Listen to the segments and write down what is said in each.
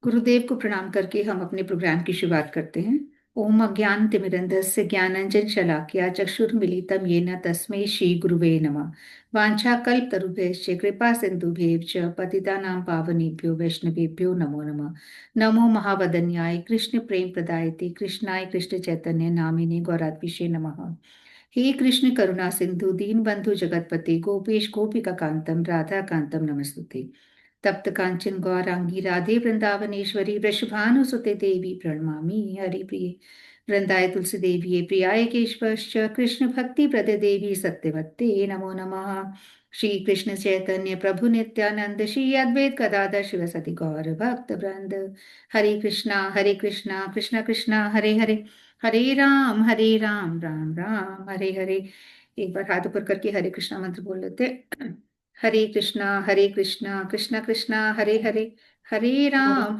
गुरुदेव को प्रणाम करके हम अपने प्रोग्राम की शुरुआत करते हैं। ओम अज्ञानतिमिरन्धस्य ज्ञानांजन शलाकया चक्षुर्मिलितं येन तस्मै श्री गुरुवे नमः। वाञ्छाकल्पतरुभ्यश्च कृपा सिन्धुभ्येव च पतितानां पावनेभ्यो वैष्णवेभ्यो नमो नमः। नमो महावदन्याय कृष्ण प्रेम प्रदायते कृष्णाय कृष्ण चैतन्य नामिने गौरात्मिषे नमः। हे कृष्ण करुणा सिंधु दीन बंधु जगतपते गोपेश गोपिका कांतम राधा कांतम नमस्तुते। तप्त कांचन गौरांगी राधे वृंदावनेश्वरी वृषभानुसुते देवी प्रणमामि हरिप्रिये। वृंदाय तुलसी देवी प्रियाय केशवश्च कृष्ण भक्ति प्रदे देवी सत्यवत्ते नमो नमः। श्री कृष्ण चैतन्य प्रभु नित्यानंद श्री अद्वैत गदाधर शिवसति गौर भक्त वृंद। हरे कृष्णा कृष्ण कृष्णा हरे हरे, हरे राम राम हरे हरे। एक बार हाथ ऊपर करके हरे कृष्णा मंत्र बोल लेते हैं। हरे कृष्णा कृष्ण कृष्णा हरे हरे, हरे राम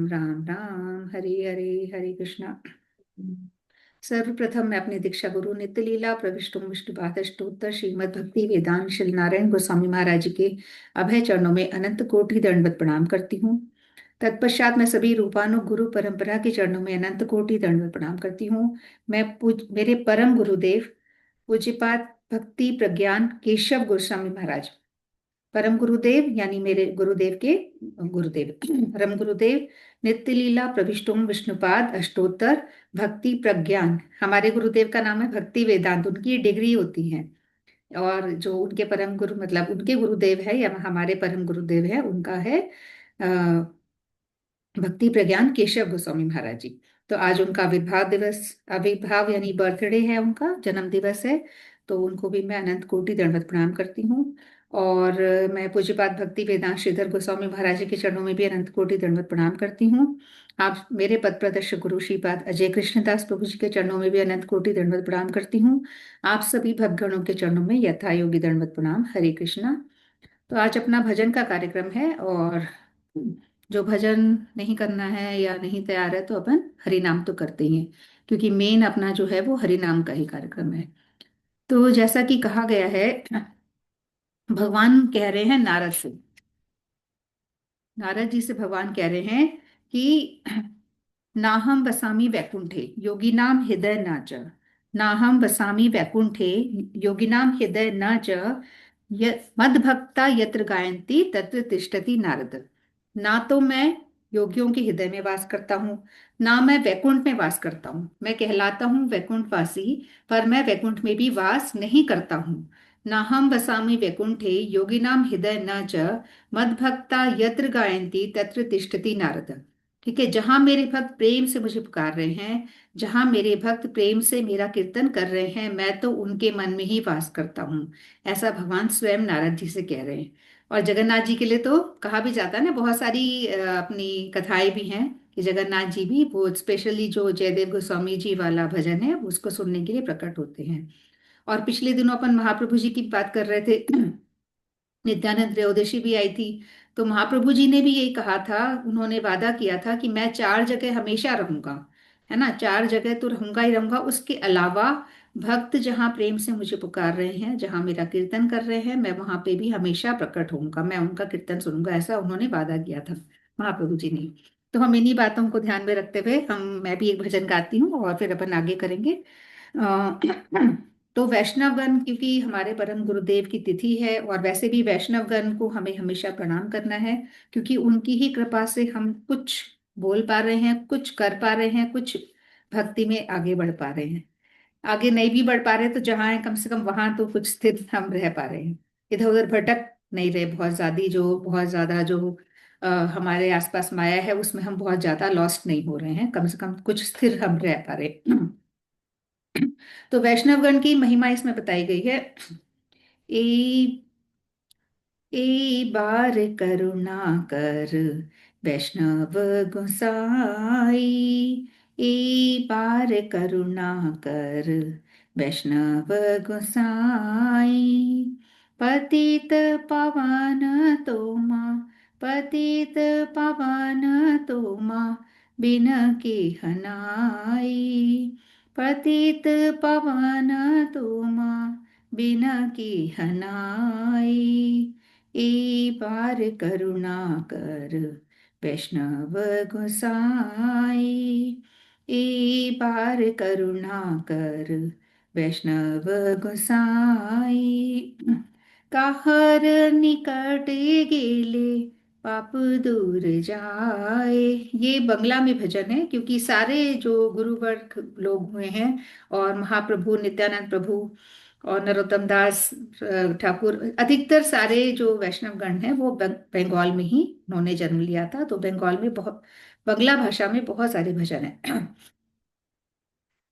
राम हरे हरे। हरे कृष्णा। सर्वप्रथम मैं अपने दीक्षा गुरु नित्य लीला प्रविष्टुम विष्णुपाद अष्टोत्तर श्रीमद भक्ति वेदांत श्री नारायण गोस्वामी महाराज जी के अभय चरणों में अनंत कोटि दंडवत प्रणाम करती हूँ। तत्पश्चात मैं सभी रूपानुग गुरु परंपरा के चरणों में अनंत कोटि दंडवत प्रणाम करती हूँ। मेरे परम गुरुदेव पूज्यपाद भक्ति प्रज्ञान केशव गोस्वामी महाराज, परम गुरुदेव यानी मेरे गुरुदेव के गुरुदेव परम गुरुदेव नित्य लीला प्रविष्टोम विष्णुपाद अष्टोत्तर भक्ति प्रज्ञान, हमारे गुरुदेव का नाम है भक्ति वेदांत, उनकी डिग्री होती है। और जो उनके परम गुरु मतलब उनके गुरुदेव है या हमारे परम गुरुदेव है उनका है भक्ति प्रज्ञान केशव गोस्वामी महाराज जी। तो आज उनका आविर्भाव दिवस, आविर्भाव यानी बर्थडे है, उनका जन्म दिवस है। तो उनको भी मैं अनंत कोटि दंडवत प्रणाम करती हूँ। और मैं पूज्यपाद भक्ति वेदांत श्रीधर गोस्वामी महाराज जी के चरणों में भी अनंत कोटि दंडवत प्रणाम करती हूँ। आप मेरे पद प्रदर्शक गुरु श्रीपाद अजय कृष्णदास प्रभु जी के चरणों में भी अनंत कोटि दंडवत प्रणाम करती हूँ। आप सभी भक्तगणों के चरणों में यथा योगी दंडवत प्रणाम। हरे कृष्णा। तो आज अपना भजन का कार्यक्रम है, और जो भजन नहीं करना है या नहीं तैयार है तो अपन हरि नाम तो करते ही हैं, क्योंकि मेन अपना जो है वो हरि नाम का ही कार्यक्रम है। तो जैसा कि कहा गया है, भगवान कह रहे हैं नारद से, नारद जी से भगवान कह रहे हैं कि नाहम वसामि वैकुंठे योगिनाम हृदय न च, नाहम वसामि वैकुंठे योगिनाम हृदय न च, मद्भक्ता यत्र गायन्ति तत्र तिष्ठति नारद। ना तो मैं योगियों के हृदय में वास करता हूँ, ना मैं वैकुंठ में वास करता हूँ। मैं कहलाता हूँ वैकुंठ वासी, पर मैं वैकुंठ में भी वास नहीं करता हूँ। नाहम वसामि वैकुंठे योगिनाम हृदय न च, मद्भक्ता यत्र गायन्ति तत्र तिष्ठति नारद। ठीक है, जहां मेरे भक्त प्रेम से मुझे पुकार रहे हैं, जहां मेरे भक्त प्रेम से मेरा कीर्तन कर रहे हैं, मैं तो उनके मन में ही वास करता हूँ। ऐसा भगवान स्वयं नारद जी से कह रहे हैं। और जगन्नाथ जी के लिए तो कहा भी जाता है ना, बहुत सारी अपनी कथाएं भी हैं कि जगन्नाथ जी भी वो स्पेशली जो जयदेव गोस्वामी जी वाला भजन है उसको सुनने के लिए प्रकट होते हैं। और पिछले दिनों अपन महाप्रभु जी की बात कर रहे थे। नित्यानंद त्रयोदशी भी आई थी। तो महाप्रभु जी ने भी यही कहा था, उन्होंने वादा किया था कि मैं चार जगह हमेशा रहूंगा, है ना, चार जगह तो रहूंगा ही रहूंगा। उसके अलावा भक्त जहाँ प्रेम से मुझे पुकार रहे हैं, जहाँ मेरा कीर्तन कर रहे हैं, मैं वहां पे भी हमेशा प्रकट होऊंगा, मैं उनका कीर्तन सुनूंगा, ऐसा उन्होंने वादा किया था महाप्रभु जी ने। तो हम इन्हीं बातों को ध्यान में रखते हुए मैं भी एक भजन गाती हूँ और फिर अपन आगे करेंगे। अ, तो वैष्णवगण क्योंकि हमारे परम गुरुदेव की तिथि है, और वैसे भी वैष्णवगण को हमें हमेशा प्रणाम करना है, क्योंकि उनकी ही कृपा से हम कुछ बोल पा रहे हैं, कुछ कर पा रहे हैं, कुछ भक्ति में आगे बढ़ पा रहे हैं। आगे नहीं भी बढ़ पा रहे तो जहाँ है कम से कम वहां तो कुछ स्थिर हम रह पा रहे हैं, इधर उधर भटक नहीं रहे। बहुत ज्यादा जो हमारे आसपास माया है उसमें हम बहुत ज्यादा लॉस्ट नहीं हो रहे हैं, कम से कम कुछ स्थिर हम रह पा रहे हैं। तो वैष्णवगण की महिमा इसमें बताई गई है। ए ए बार करुणा कर वैष्णव गोसाई, ए बार करुणा कर वैष्णव गोसाई। पतित पावन तोमा, पतित पावन तोमा बिन के हनाई, पतित पावन तोमा बिना की हनाई। ए बार करुणा कर वैष्णव गोसाई। एक बार करुणा कर वैष्णव गोसाई। काहर निकट गेले पाप दूर जाए। ये बंगला में भजन है, क्योंकि सारे जो गुरुवर्ग लोग हुए हैं और महाप्रभु नित्यानंद प्रभु और नरोत्तम दास ठाकुर, अधिकतर सारे जो वैष्णव गण हैं वो बंगाल में ही उन्होंने जन्म लिया था। तो बंगाल में बहुत, बंगला भाषा में बहुत सारे भजन हैं।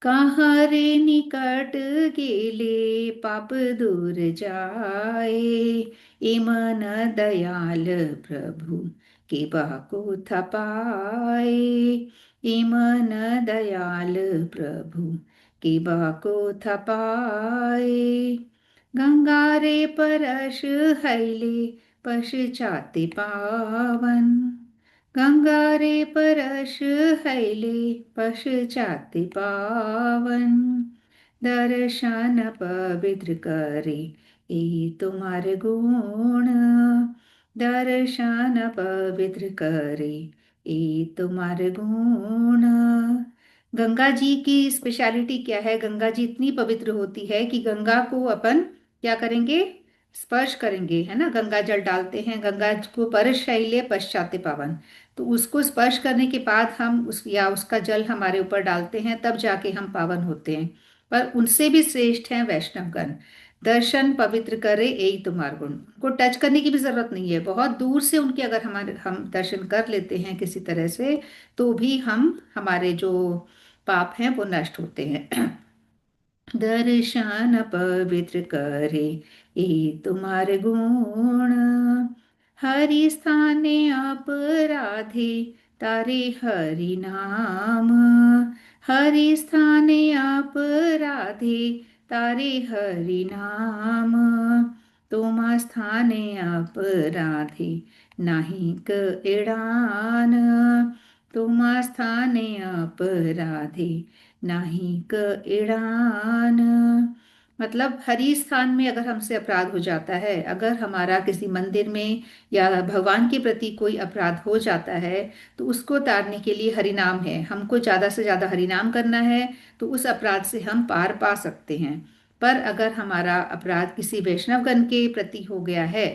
कहाँ रे निकट गेले पाप दूर जाए। ए मन दयाल प्रभु के बाको थपाए। ए मन दयाल प्रभु के बाको थपाए। गंगा रे परश हैले पश्चाति पावन। गंगा रे परश हैले पश्चाति पावन। दर्शन पवित्र करे ये तुम्हारे गुण। दर्शन पवित्र करे ये तुम्हारे गुण। गंगा जी की स्पेशलिटी क्या है? गंगा जी इतनी पवित्र होती है कि गंगा को अपन क्या करेंगे? स्पर्श करेंगे, है ना। गंगा जल डालते हैं, गंगा को परश शैले पश्चाते पावन। तो उसको स्पर्श करने के बाद हम उस या उसका जल हमारे ऊपर डालते हैं, तब जाके हम पावन होते हैं। पर उनसे भी श्रेष्ठ हैं वैष्णवगण। दर्शन पवित्र करे यही तुम्हार गुण। उनको टच करने की भी जरूरत नहीं है, बहुत दूर से उनके अगर हमारे हम दर्शन कर लेते हैं किसी तरह से, तो भी हम हमारे जो पाप हैं वो नष्ट होते हैं। दर्शन पवित्र करे ये तुम्हारे गुण। हरि स्थाने अपराधे तारे हरि नाम। हरि स्थाने अपराधे तारे हरि नाम। तुमा स्थाने अपराधे नाही क एडान। तुमा स्थाने अपराधे नाही क एड़ान। मतलब हरि स्थान में अगर हमसे अपराध हो जाता है, अगर हमारा किसी मंदिर में या भगवान के प्रति कोई अपराध हो जाता है, तो उसको तारने के लिए हरि नाम है। हमको ज्यादा से ज्यादा हरि नाम करना है, तो उस अपराध से हम पार पा सकते हैं। पर अगर हमारा अपराध किसी वैष्णवगण के प्रति हो गया है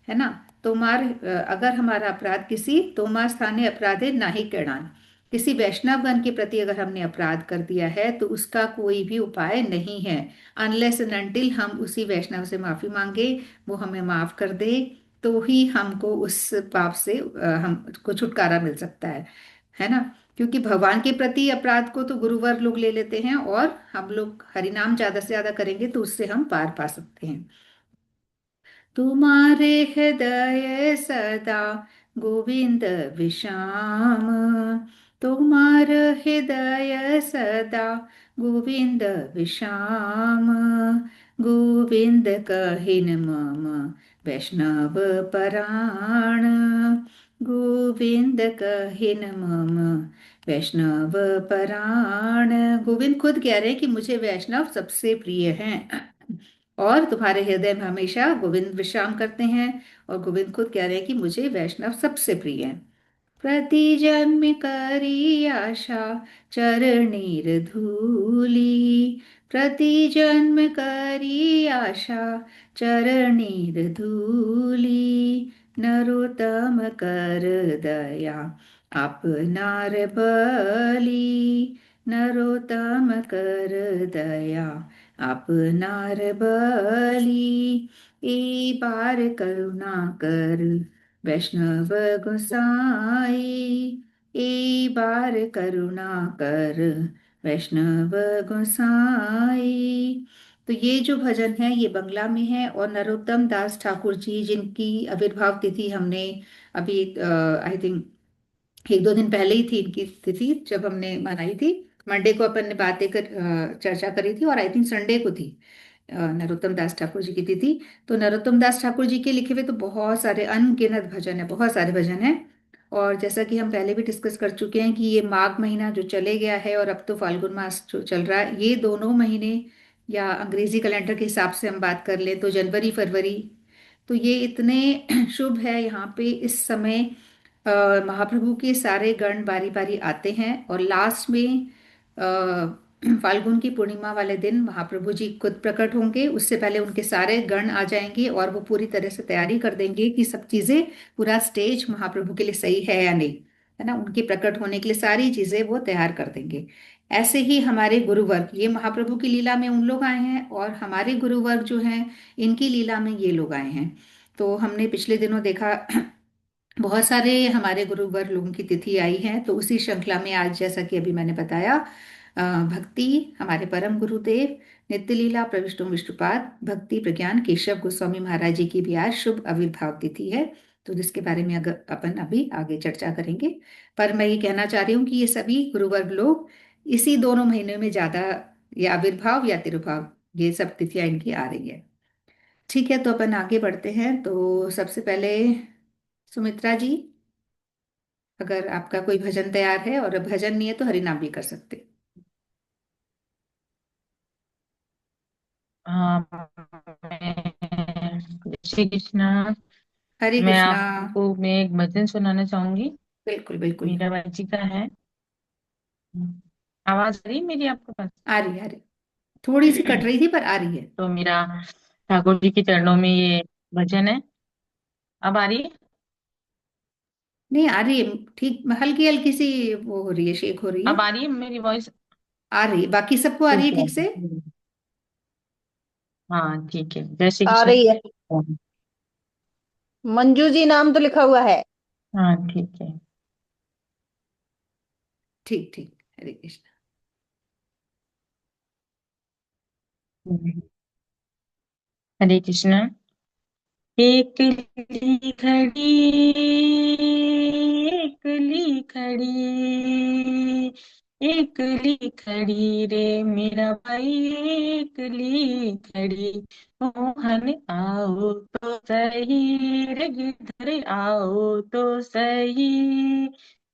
ना, अगर हमारा अपराध किसी तोमा स्थाने अपराधे नाहि कैणान, किसी वैष्णवगण के प्रति अगर हमने अपराध कर दिया है, तो उसका कोई भी उपाय नहीं है। अनलेस एंड अनटिल हम उसी वैष्णव से माफी मांगे, वो हमें माफ कर दे, तो ही हमको उस पाप से हमको छुटकारा मिल सकता है ना। क्योंकि भगवान के प्रति अपराध को तो गुरुवर लोग ले लेते हैं, और हम लोग हरिनाम ज्यादा से ज्यादा करेंगे तो उससे हम पार पा सकते हैं। तुम्हारे हृदय सदा गोविंद विश्राम। तुम्हार हृदय सदा गोविंद विश्राम। गोविंद कहिन मम वैष्णव पराण। गोविंद कहिन मम वैष्णव पराण। गोविंद खुद कह रहे हैं कि मुझे वैष्णव सबसे प्रिय हैं, और तुम्हारे हृदय में हमेशा गोविंद विश्राम करते हैं। और गोविंद खुद कह रहे हैं कि मुझे वैष्णव सबसे प्रिय है। प्रति जन्म करी आशा चरणीर धूली। प्रति जन्म करी आशा चरणीर धूली। नरोत्तम कर दया आपनार बली। नरोत्तम कर दया आपनार बली। ए बार करुणा कर वैष्णव गोसाई। ए बार करुणा कर वैष्णव गोसाई। तो ये जो भजन है ये बंगला में है, और नरोत्तम दास ठाकुर जी, जिनकी आविर्भाव तिथि हमने अभी आई थिंक एक दो दिन पहले ही थी इनकी तिथि, जब हमने मनाई थी। मंडे को अपन ने बातें चर्चा करी थी, और आई थिंक संडे को थी नरोत्तम दास ठाकुर जी की तिथि। तो नरोत्तम दास ठाकुर जी के लिखे हुए तो बहुत सारे अनगिनत भजन है, बहुत सारे भजन हैं। और जैसा कि हम पहले भी डिस्कस कर चुके हैं कि ये माघ महीना जो चले गया है, और अब तो फाल्गुन मास जो चल रहा है, ये दोनों महीने, या अंग्रेजी कैलेंडर के हिसाब से हम बात कर लें तो जनवरी फरवरी, तो ये इतने शुभ है यहाँ पे इस समय। महाप्रभु के सारे गण बारी बारी आते हैं और लास्ट में फाल्गुन की पूर्णिमा वाले दिन महाप्रभु जी खुद प्रकट होंगे। उससे पहले उनके सारे गण आ जाएंगे और वो पूरी तरह से तैयारी कर देंगे कि सब चीजें, पूरा स्टेज महाप्रभु के लिए सही है या नहीं, है ना। उनके प्रकट होने के लिए सारी चीजें वो तैयार कर देंगे। ऐसे ही हमारे गुरुवर्ग, ये महाप्रभु की लीला में उन लोग आए हैं और हमारे गुरुवर्ग जो हैं इनकी लीला में ये लोग आए हैं। तो हमने पिछले दिनों देखा बहुत सारे हमारे गुरुवर लोगों की तिथि आई है, तो उसी श्रृंखला में आज जैसा कि अभी मैंने बताया, भक्ति हमारे परम गुरुदेव नित्य लीला प्रविष्टु विष्णुपाद भक्ति प्रज्ञान केशव गोस्वामी महाराज जी की भी आज शुभ आविर्भाव तिथि है। तो जिसके बारे में अगर अपन अभी आगे चर्चा करेंगे, पर मैं ये कहना चाह रही हूँ कि ये सभी गुरुवर्ग लोग इसी दोनों महीने में ज्यादा, या आविर्भाव या तिरुभाव, ये सब तिथियां इनकी आ रही है। ठीक है, तो अपन आगे बढ़ते हैं। तो सबसे पहले सुमित्रा जी, अगर आपका कोई भजन तैयार है, और भजन नहीं है तो हरिनाम भी कर सकते। हाँ, जय श्री कृष्णा। हरे मैं कृष्णा। आपको मैं एक भजन सुनाना चाहूंगी। बिल्कुल बिल्कुल। मीराबाई जी का है। आवाज आ रही है मेरी आपके पास? आ रही है, आ रही। थोड़ी सी कट रही थी पर आ रही है। तो मेरा ठाकुर जी के चरणों में ये भजन है। अब आ रही है? नहीं, आ रही है ठीक, हल्की हल्की सी वो हो रही है, शेक हो रही है। अब आ रही है मेरी वॉइस? आ रही है, बाकी सबको आ रही ठीक है है। ठीक से। हाँ ठीक है, जय श्री आ कृष्ण। रही है। मंजू जी नाम तो लिखा हुआ है। हाँ ठीक है। ठीक ठीक, हरे कृष्ण। हरे कृष्ण। एकली खड़ी, एकली खड़ी, एकली खड़ी रे मेरा भाई, एकली खड़ी। मोहन आओ तो सही रे, गिरधर आओ तो सही।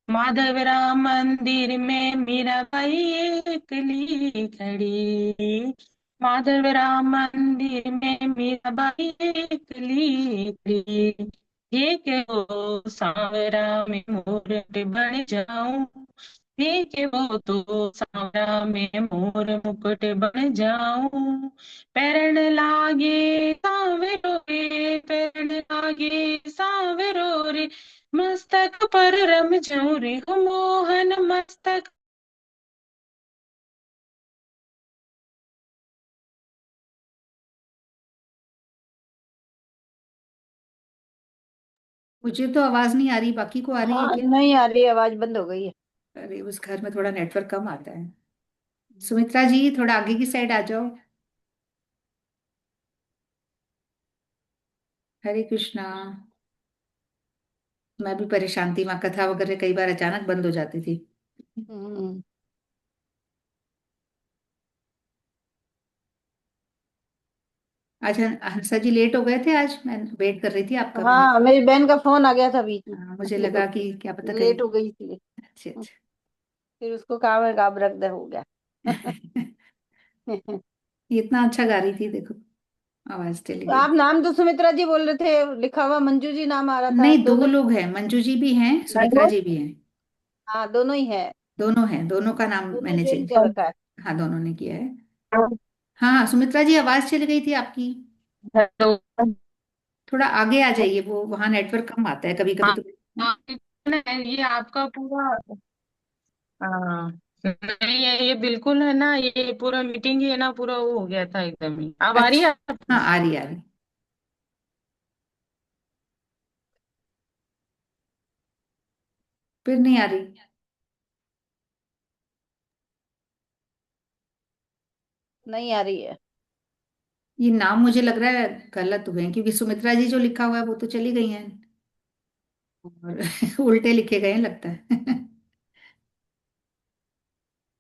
माधव राम मंदिर में मेरा भाई, एकली खड़ी। माधव राम मंदिर में मेरा भाई, एकली खड़ी। ये के वो सांवरा में मोर बन जाऊं, ये के वो तो सांवरा में मोर मुकुट बन जाऊं। पैरण लागे सांवरो रे, पैरण लागे सांवरो रे, मस्तक पर रम जाऊं रे हो मोहन मस्तक। मुझे तो आवाज नहीं आ रही, बाकी को आ रही है हाँ, क्या? नहीं आ रही, आवाज बंद हो गई है। अरे, उस घर में थोड़ा नेटवर्क कम आता है। सुमित्रा जी, थोड़ा आगे की साइड आ जाओ। हरे कृष्णा। मैं भी परेशान थी, वहां कथा वगैरह कई बार अचानक बंद हो जाती थी। हम्म। अच्छा, हंसा जी लेट हो गए थे आज, मैं वेट कर रही थी आपका। मैंने हाँ, मेरी बहन का फोन आ गया था बीच में। मुझे लगा कि क्या पता कहीं। लेट हो गई थी। अच्छा अच्छा। फिर उसको काम है, काम रख दे हो गया। ये इतना अच्छा गा रही थी, देखो आवाज चली तो गई। आप नाम तो सुमित्रा जी बोल रहे थे, लिखा हुआ मंजू जी नाम आ रहा था, नहीं, दो दोनों। लोग हैं, मंजू जी भी हैं, सुमित्रा हेलो। जी भी हैं। हाँ, दोनों ही है। दोनों हैं, दोनों का नाम दोनों मैंने चेंज चेंज। कर रखा है। हाँ, दोनों ने किया है। हाँ हाँ, सुमित्रा जी आवाज चली गई थी आपकी। हेलो। थोड़ा आगे आ जाइए, वो वहाँ नेटवर्क कम आता है कभी कभी हाँ तो। हाँ, ये आपका पूरा। हाँ, नहीं ये बिल्कुल है ना, ये पूरा मीटिंग ही है ना, पूरा वो हो गया था एकदम ही। अब आ रही है अच्छा, आपको? हाँ आ रही, आ रही। फिर नहीं आ रही। नहीं आ रही है। ये नाम मुझे लग रहा है गलत हुए हैं, क्योंकि सुमित्रा जी जो लिखा हुआ है वो तो चली गई हैं, और उल्टे लिखे गए हैं लगता है।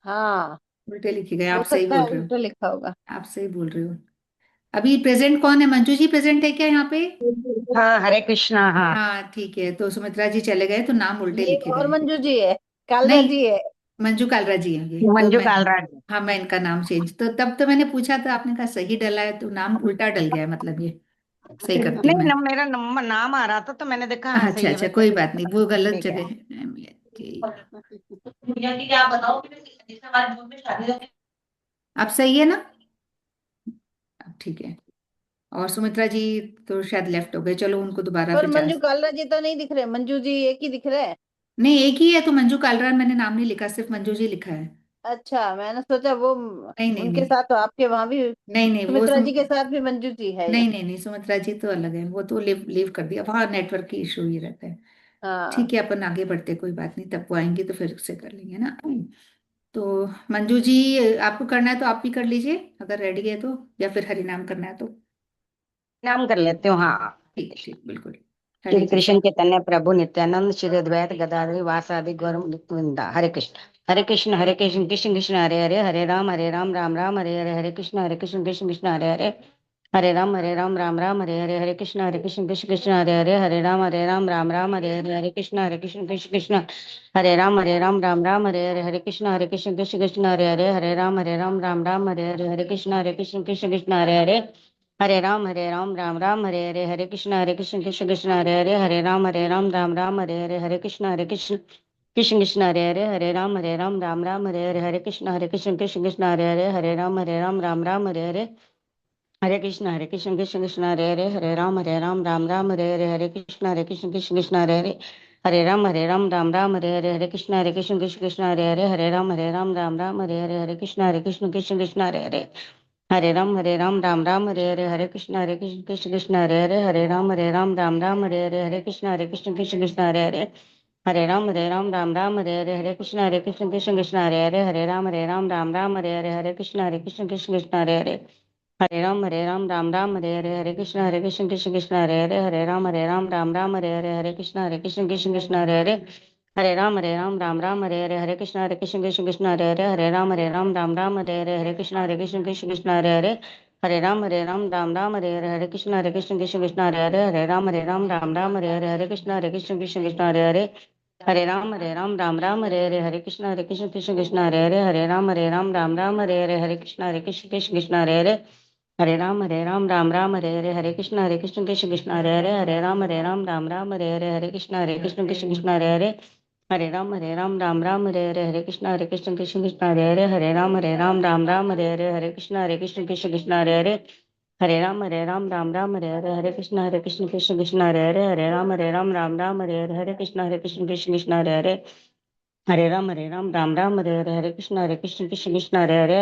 हाँ, उल्टे लिखे गए, हो आप सही सकता है बोल रहे हो। उल्टा लिखा होगा। आप सही बोल रहे हो। अभी प्रेजेंट कौन है? मंजू जी प्रेजेंट है क्या यहाँ पे? हाँ, हरे कृष्णा। हाँ, हाँ ठीक है, तो सुमित्रा जी चले गए तो नाम उल्टे ये लिखे और गए। मंजू जी है, कालरा नहीं, जी है। मंजू कालरा जी हैं ये तो मंजू मैं। कालराज। हाँ, मैं इनका नाम चेंज, तो तब तो मैंने पूछा था, आपने कहा सही डला है, तो नाम उल्टा डल गया है मतलब ये। सही करती नहीं हूँ मैं। मेरा नंबर नाम आ रहा था तो मैंने देखा हाँ अच्छा सही है, अच्छा, मैं कोई तभी बात नहीं, वो गलत ठीक है। जगह है। ठीक। भैया की क्या बताओ कि हमारे ग्रुप में शादी होती अब सही है ना? अब ठीक है। और सुमित्रा जी तो शायद लेफ्ट हो गए, चलो उनको दोबारा पर फिर मंजू कालरा जी तो नहीं दिख रहे, मंजू जी एक ही दिख रहे हैं। नहीं, एक ही है तो मंजू कालरा, मैंने नाम नहीं लिखा, सिर्फ मंजू जी लिखा है। अच्छा, मैंने सोचा वो नहीं नहीं उनके नहीं। साथ तो आपके वहां भी नहीं नहीं वो सुमित्रा जी के साथ भी मंजू जी है ये। नहीं नहीं नहीं, सुमित्रा जी तो अलग है, वो तो लीव लीव कर दिया, वहाँ नेटवर्क की इशू ही रहता है। हाँ। ठीक है, अपन आगे बढ़ते, कोई बात नहीं, तब वो आएंगे तो फिर उससे कर लेंगे ना। तो मंजू जी, आपको करना है तो आप भी कर लीजिए अगर रेडी है तो, या फिर हरिनाम करना है तो। है। नाम कर लेती हूँ हाँ। ठीक है, ठीक, बिल्कुल। हरे श्री कृष्ण। कृष्ण चैतन्य प्रभु नित्यानंद श्री अद्वैत गदाधर वासादि गौर वृंदा। हरे कृष्ण हरे कृष्ण हरे कृष्ण कृष्ण कृष्ण हरे हरे, हरे राम राम राम हरे हरे, हरे कृष्ण कृष्ण कृष्ण हरे हरे, हरे राम राम हरे हरे, हरे कृष्ण कृष्ण कृष्ण हरे हरे, हरे राम राम राम हरे हरे, हरे कृष्ण कृष्ण कृष्ण हरे राम राम हरे हरे, हरे कृष्ण कृष्ण कृष्ण हरे हरे, हरे राम राम राम हरे हरे, हरे कृष्ण कृष्ण कृष्ण हरे हरे, हरे राम हरे हरे, हरे कृष्ण कृष्ण कृष्ण हरे हरे, हरे राम राम हरे हरे, हरे कृष्ण कृष्ण कृष्ण हरे हरे, हरे राम राम हरे हरे, हरे कृष्ण कृष्ण कृष्ण हरे हरे, हरे राम राम हरे हरे, हरे कृष्ण कृष्ण कृष्ण हरे हरे, हरे राम राम हरे हरे, हरे कृष्ण कृष्ण कृष्ण हरे हरे, राम राम हरे हरे, हरे कृष्ण कृष्ण कृष्ण हरे हरे, हरे राम राम हरे हरे, हरे कृष्ण कृष्ण कृष्ण हरे हरे, हरे राम हरे हरे, हरे कृष्ण कृष्ण हरे हरे, हरे राम राम हरे हरे, हरे कृष्ण कृष्ण कृष्ण हरे हरे, हरे राम हरे हरे, हरे कृष्ण कृष्ण कृष्ण हरे हरे, हरे राम राम हरे हरे, हरे कृष्ण कृष्ण कृष्ण हरे हरे, हरे राम हरे हरे, हरे कृष्ण कृष्ण कृष्ण हरे हरे, हरे राम हरे हरे, हरे कृष्ण कृष्ण कृष्ण हरे हरे, राम हरे हरे, हरे कृष्ण कृष्ण कृष्ण हरे हरे, राम हरे हरे, हरे कृष्ण कृष्ण कृष्ण हरे हरे, राम हरे हरे, हरे कृष्ण कृष्ण कृष्ण हरे हरे, राम हरे हरे, हरे कृष्ण कृष्ण कृष्ण हरे हरे, राम हरे हरे, हरे कृष्ण कृष्ण कृष्ण हरे हरे, राम हरे हरे, हरे कृष्ण कृष्ण कृष्ण हरे हरे, राम हरे हरे, हरे कृष्ण कृष्ण कृष्ण हरे हरे, राम हरे हरे, हरे कृष्ण कृष्ण कृष्ण हरे हरे, हरे राम हरे हरे, हरे कृष्ण कृष्ण कृष्ण हरे हरे, हरे राम हरे हरे, हरे कृष्ण कृष्ण कृष्ण हरे हरे, हरे राम हरे हरे, हरे कृष्ण कृष्ण कृष्ण हरे हरे, हरे राम हरे हरे, हरे कृष्ण कृष्ण कृष्ण हरे हरे,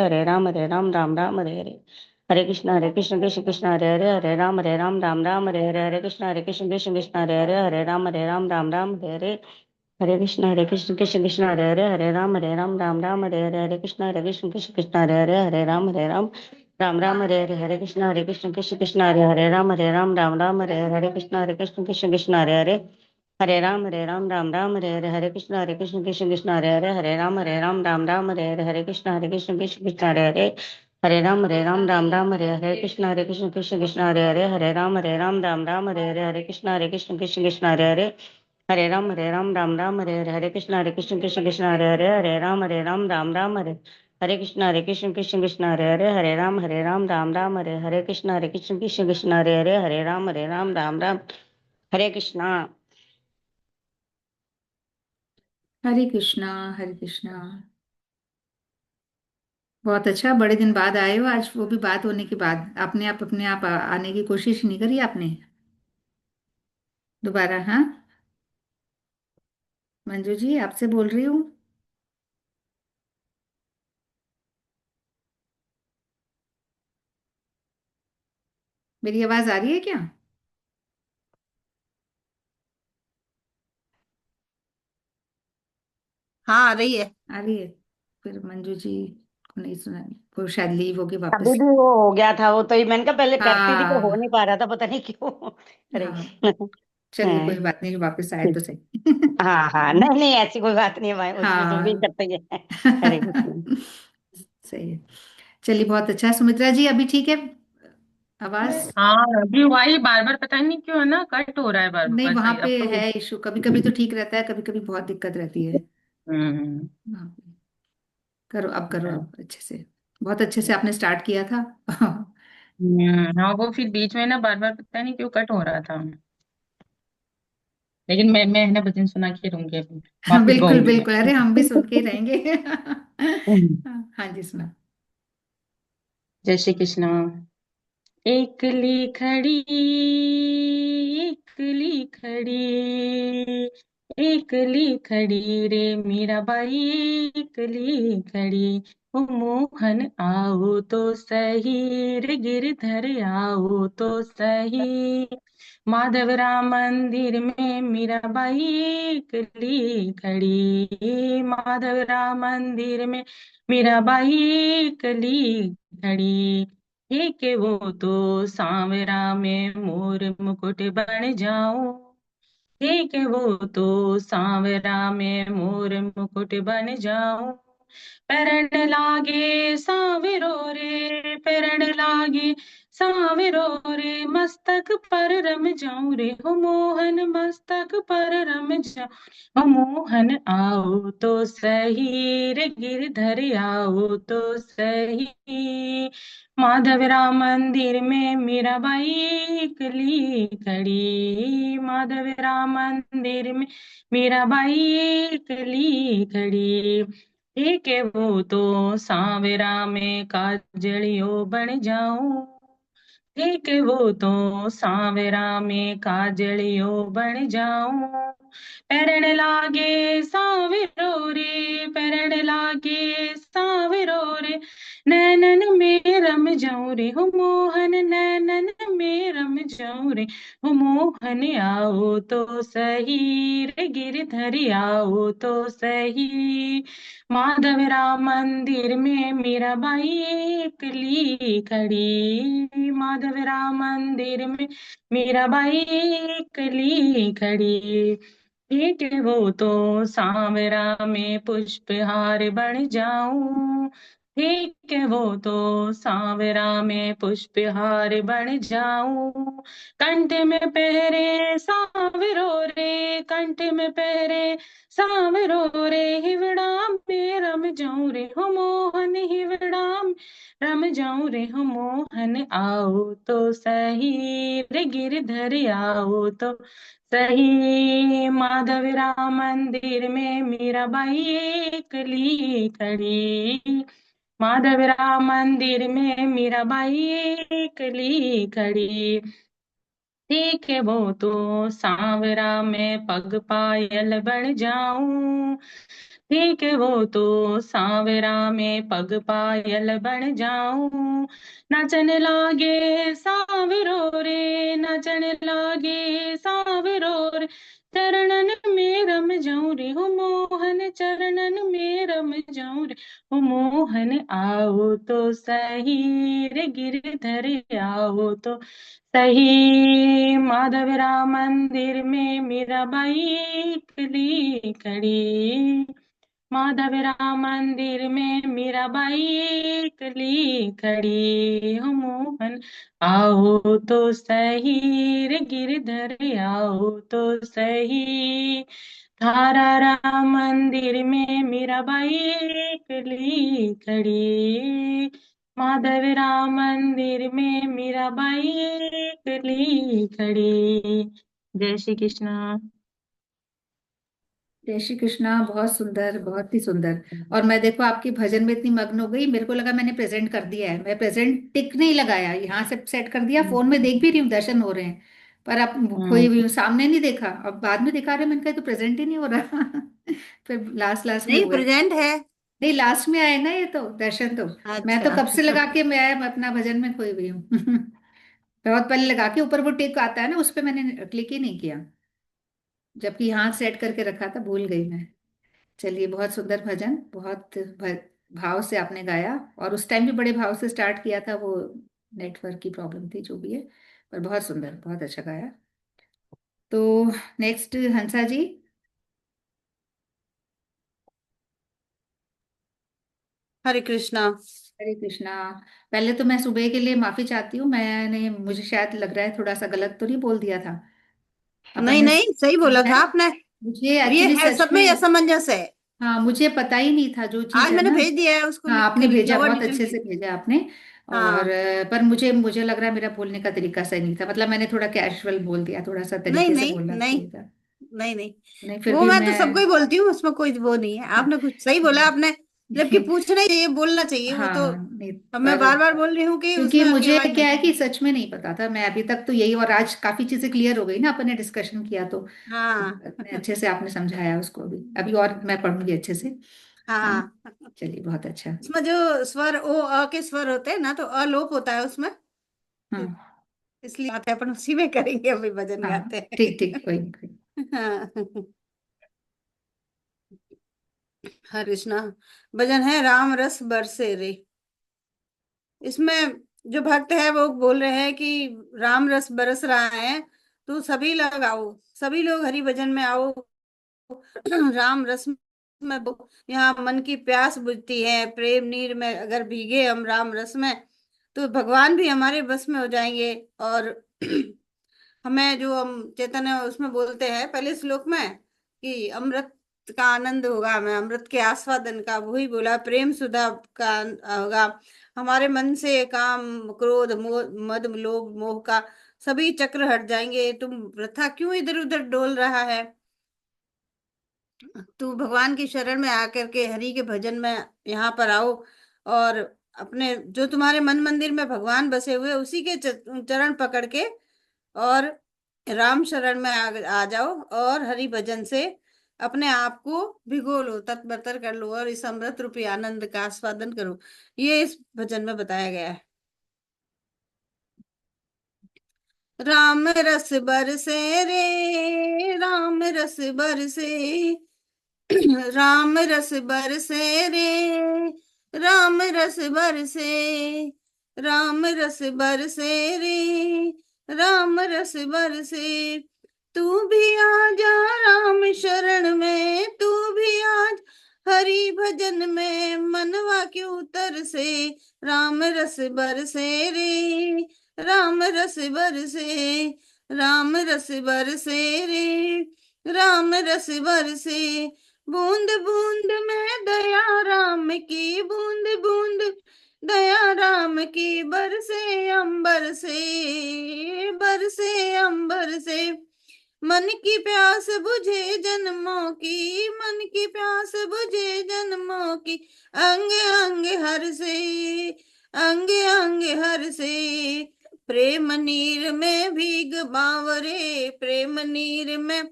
हरे राम हरे हरे, हरे कृष्ण कृष्ण कृष्ण हरे हरे, राम हरे हरे, हरे कृष्ण कृष्ण कृष्ण हरे हरे, हरे राम हरे हरे, हरे कृष्ण कृष्ण कृष्ण हरे हरे, राम हरे हरे, हरे कृष्ण कृष्ण कृष्ण हरे हरे, राम हरे हरे, हरे कृष्ण कृष्ण कृष्ण हरे हरे, राम हरे हरे, हरे कृष्ण कृष्ण कृष्ण हरे हरे, राम हरे हरे, हरे कृष्ण कृष्ण कृष्ण हरे हरे, राम हरे हरे, हरे कृष्ण कृष्ण कृष्ण हरे हरे, राम हरे हरे, हरे कृष्ण कृष्ण कृष्ण हरे हरे, राम हरे हरे, हरे कृष्ण कृष्ण कृष्ण हरे हरे, राम हरे हरे, हरे कृष्ण कृष्ण कृष्ण हरे हरे, राम हरे हरे, हरे कृष्ण कृष्ण कृष्ण हरे हरे, राम हरे, हरे कृष्ण कृष्ण कृष्ण हरे हरे, राम हरे, हरे कृष्ण कृष्ण कृष्ण हरे हरे, राम हरे कृष्णा। हरे कृष्णा। हरे कृष्णा। बहुत अच्छा, बड़े दिन बाद आए हो आज, वो भी बात होने के बाद, अपने आप आने की कोशिश नहीं करी आपने दोबारा? हाँ, मंजू जी आपसे बोल रही हूँ। मेरी आवाज आ रही है क्या? हाँ, आ रही है। आ रही है। फिर मंजू जी को नहीं सुना, वो शायद लीव होके अभी वापस। भी वो हो गया था, वो तो ही मैंने कहा पहले करती थी पर हो हाँ नहीं पा रहा था, पता नहीं क्यों। अरे हाँ, चलिए हाँ कोई बात नहीं, वापस आए तो ठीक। सही। हाँ हाँ, नहीं नहीं ऐसी कोई बात नहीं है भाई, उसमें जो भी हाँ। करते हैं। हरे कृष्ण। सही है। चलिए बहुत अच्छा, सुमित्रा जी अभी ठीक है आवाज? हाँ अभी वही बार बार पता नहीं क्यों है ना, कट हो रहा है बार नहीं, बार, वहां सही पे अब तो। है इशू, कभी कभी तो ठीक रहता है, कभी कभी बहुत दिक्कत रहती है हम्म। वहां पे। करो अब, करो अब अच्छे से, बहुत अच्छे से आपने स्टार्ट किया था। हाँ, वो फिर बीच में ना बार बार पता नहीं क्यों कट हो रहा था। लेकिन मैं है ना भजन सुना के रहूंगी अभी, हाँ, वापिस बिल्कुल गाऊंगी मैं। बिल्कुल, अरे हम भी सुन के ही रहेंगे। हम्म। हाँ जी, सुना। जय श्री कृष्ण। एकली खड़ी, एकली खड़ी, एकली खड़ी रे मीराबाई, एकली खड़ी। ओ मोहन आओ तो सही रे, गिरधर आओ तो सही। माधव राम मंदिर में मीराबाई एकली खड़ी, माधव राम मंदिर में मीराबाई एकली खड़ी। हे के वो तो सांवरा में मोर मुकुट बन जाऊं, ठीक है वो तो सांवरा में मोर मुकुट बन जाऊं। पैरण लागे सांवरो रे, पैरण लागे सांवरो रे, मस्तक पर रम जाऊं रे हो मोहन, मस्तक पर रम जाऊं। हो मोहन आओ तो सही रे, गिरधर आओ तो सही। माधव राम मंदिर में मीराबाई एकली खड़ी, माधव राम मंदिर में मीराबाई एकली खड़ी। ठीक है वो तो सांवरा में काजलियो बन जाऊं, ठीक है वो तो सांवरा में काजलियो बन जाऊं। पैरण लागे सांवरो रे, पैरण लागे सांवरो रे, नैनन में रम जाऊं रे हो मोहन, नैनन में रम जाऊं रे हो मोहन। आओ तो सही रे, गिरधर आओ तो सही। माधव राम मंदिर में मीराबाई एकली खड़ी, माधव राम मंदिर में मीराबाई एकली खड़ी। ठीक है वो तो सांवरा में पुष्पहार बन जाऊं, ठीक है वो तो सांवरा में पुष्पहार बन जाऊं। कंठ में पहरे सांवरो रे, कंठ में पहरे सांवरो रे, हिवड़ा में रम जाऊं रे हो मोहन, हिवड़ा में रम जाऊं रे हो मोहन। आओ तो सही रे, गिरधर आओ तो सही। माधव राम मंदिर में मीराबाई एकली खड़ी, माधव राम मंदिर में मीराबाई एकली खड़ी। ठीक है वो तो सांवरा में पग पायल बन जाऊं, ठीक है वो तो सांवरा में पग पायल बन जाऊं। नाचन लागे सांवरो रे, नाचन लागे सांवरो रे, चरणन में रम जाऊं रे हो मोहन, चरणन में रम जाऊं रे हो मोहन। आओ तो सही रे, गिरधर आओ तो सही। माधव राम मंदिर में मीराबाई एकली खड़ी, माधव राम मंदिर में मीराबाई एकली खड़ी हो मोहन। आओ तो सही रे, गिरधर आओ तो सही। थारा राम मंदिर में मीराबाई एकली खड़ी, माधव राम मंदिर में मीराबाई एकली खड़ी। जय श्री कृष्ण। जय श्री कृष्णा, बहुत सुंदर, बहुत ही सुंदर। और मैं देखो आपके भजन में इतनी मग्न हो गई, मेरे को लगा मैंने प्रेजेंट कर दिया है। मैं प्रेजेंट टिक नहीं लगाया, यहाँ से सेट कर दिया, फोन में देख भी रही हूँ दर्शन हो रहे हैं, पर अब खोई हुई हूँ, सामने नहीं देखा। अब बाद में दिखा रहे, मैंने कहा ये तो प्रेजेंट ही नहीं हो रहा। फिर लास्ट लास्ट में नहीं, हुआ। प्रेजेंट है। नहीं, लास्ट में आए ना ये तो दर्शन तो। मैं तो अच्छा। कब से लगा के मैं अपना भजन में खोई हुई हूँ। बहुत पहले लगा के ऊपर वो टिक आता है ना, उस पर मैंने क्लिक ही नहीं किया, जबकि यहाँ सेट करके रखा था, भूल गई मैं। चलिए, बहुत सुंदर भजन, बहुत भाव से आपने गाया। और उस टाइम भी बड़े भाव से स्टार्ट किया था, वो नेटवर्क की प्रॉब्लम थी जो भी है, पर बहुत सुंदर, बहुत अच्छा गाया। तो नेक्स्ट हंसा जी। हरे कृष्णा। हरे कृष्णा। पहले तो मैं सुबह के लिए माफी चाहती हूँ, मैंने, मुझे शायद लग रहा है थोड़ा सा गलत तो नहीं बोल दिया था अपन नहीं ने। नहीं, सही बोला था है, आपने। मुझे अब ये एक्चुअली है, सच सब में, में असमंजस है। हाँ, मुझे पता ही नहीं था जो चीज आज है मैंने ना। भेज दिया है, उसको हाँ, लिख के आपने लिखा भेजा, हुआ बहुत नीचे अच्छे में। से भेजा आपने। और हाँ। पर मुझे मुझे लग रहा है मेरा बोलने का तरीका सही नहीं था, मतलब मैंने थोड़ा कैजुअल बोल दिया, थोड़ा सा नहीं तरीके से नहीं बोलना नहीं चाहिए था। नहीं नहीं, नहीं फिर वो भी मैं तो मैं सबको ही बोलती हूँ, उसमें कोई वो नहीं है, आपने कुछ सही बोला आपने, जबकि पूछना ही चाहिए, बोलना चाहिए वो तो। हाँ नहीं, अब मैं पर बार बार बोल रही हूँ कि क्योंकि उसमें मुझे केवाई क्या मत। है कि सच में नहीं पता था मैं अभी तक तो यही, और आज काफी चीजें क्लियर हो गई ना, अपन ने डिस्कशन किया तो हाँ इतने अच्छे से आपने समझाया उसको, अभी अभी और मैं पढ़ूंगी अच्छे से। हाँ, हाँ। चलिए बहुत अच्छा। उसमें जो स्वर ओ अ के स्वर होते हैं ना, तो अलोप होता है उसमें, हाँ इसलिए आते हैं, अपन उसी में करेंगे, अभी भजन हाँ, गाते ठीक ठीक, हैं। कोई नहीं कोई हाँ। हरे कृष्णा। भजन है राम रस बरसे रे। इसमें जो भक्त है वो बोल रहे हैं कि राम रस बरस रहा है, तो सभी लोग आओ, सभी लोग हरि भजन में आओ। राम रस में यहाँ मन की प्यास बुझती है, प्रेम नीर में अगर भीगे हम राम रस में, तो भगवान भी हमारे बस में हो जाएंगे। और हमें जो हम चैतन्य उसमें बोलते हैं पहले श्लोक में कि अमृत का आनंद होगा, हमें अमृत के आस्वादन का, वही बोला प्रेम सुधा का होगा। हमारे मन से काम क्रोध मोह मद लोभ मोह का सभी चक्र हट जाएंगे। तुम वृथा क्यों इधर उधर डोल रहा है, तू भगवान की शरण में आकर के हरि के भजन में यहाँ पर आओ, और अपने जो तुम्हारे मन मंदिर में भगवान बसे हुए उसी के चरण पकड़ के, और राम शरण में आ जाओ, और हरि भजन से अपने आप को भिगो लो, तत्परतर कर लो, और इस अमृत रूपी आनंद का आस्वादन करो। ये इस भजन में बताया गया है। राम रस बरसे रे, राम रस बरसे, राम रस बरसे रे, राम रस बरसे, राम रस बरसे रे, राम रस बरसे। तू भी आ जा राम शरण में, तू भी आज हरि भजन में, मनवा क्यों तरसे, राम रस बरसे रे, राम रस बरसे, राम रस बरसे रे, राम रस बरसे। बूंद बूंद में दया राम की, बूंद बूंद दया राम की, बरसे अंबर से, बरसे अंबर से। मन की प्यास बुझे जन्मों की, मन की प्यास बुझे जन्मों की, अंग अंग हर से, अंग अंग हर से। प्रेम नीर में भीग बावरे, प्रेम नीर में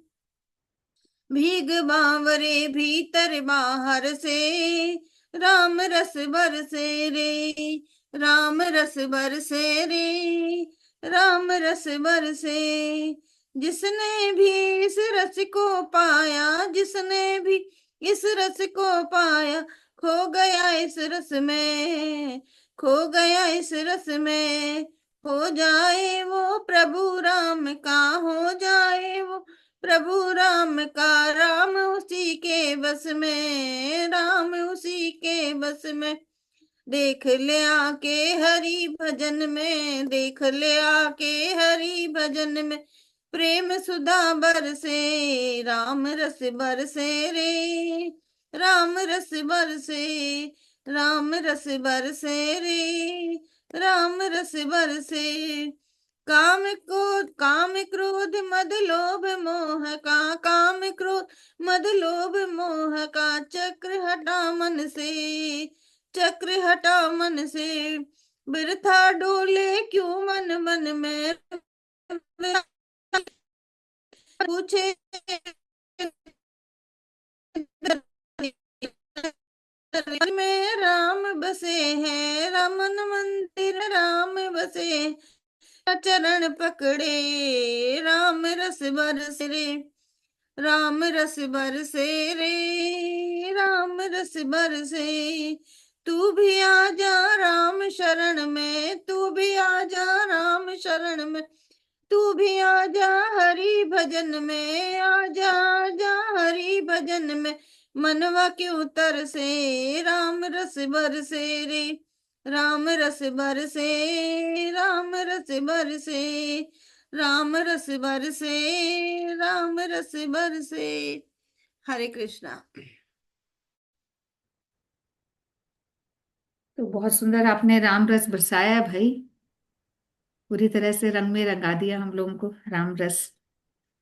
भीग बावरे, भीतर बाहर से, राम रस बरसे रे, राम रस बरसे रे, राम रस बरसे। जिसने भी इस रस को पाया, जिसने भी इस रस को पाया, खो गया इस रस में, खो गया इस रस में। हो जाए वो प्रभु राम का, हो जाए वो प्रभु राम का, राम उसी के बस में, राम उसी के बस में। देख ले आके हरि भजन में, देख ले आके हरि भजन में, प्रेम सुधा बरसे, राम रस बरसे रे, राम रस बरसे, राम रस बरसे रे, राम रस बरसे। काम क्रोध मद लोभ मोह का, काम क्रोध मद लोभ मोह का, चक्र हटा मन से, चक्र हटा मन से। बिरथा डोले क्यों मन मन में, पूछे में राम बसे हैं, रमन मंदिर राम बसे, चरण पकड़े, राम रस बरसे रे, राम रस बरसे रे, राम रस बरसे। तू भी आ जा राम शरण में, तू भी आ जा राम शरण में, तू भी आ जा हरि भजन में, आ जा आ जा हरि भजन में, मनवा क्यों तरसे, राम रस बरसे रे, राम रस बरसे, राम रस बरसे, राम रस बरसे, राम रस बरसे। हरे कृष्णा। तो बहुत सुंदर आपने राम रस बरसाया है भाई, पूरी तरह से रंग में रंगा दिया हम लोगों को राम रस।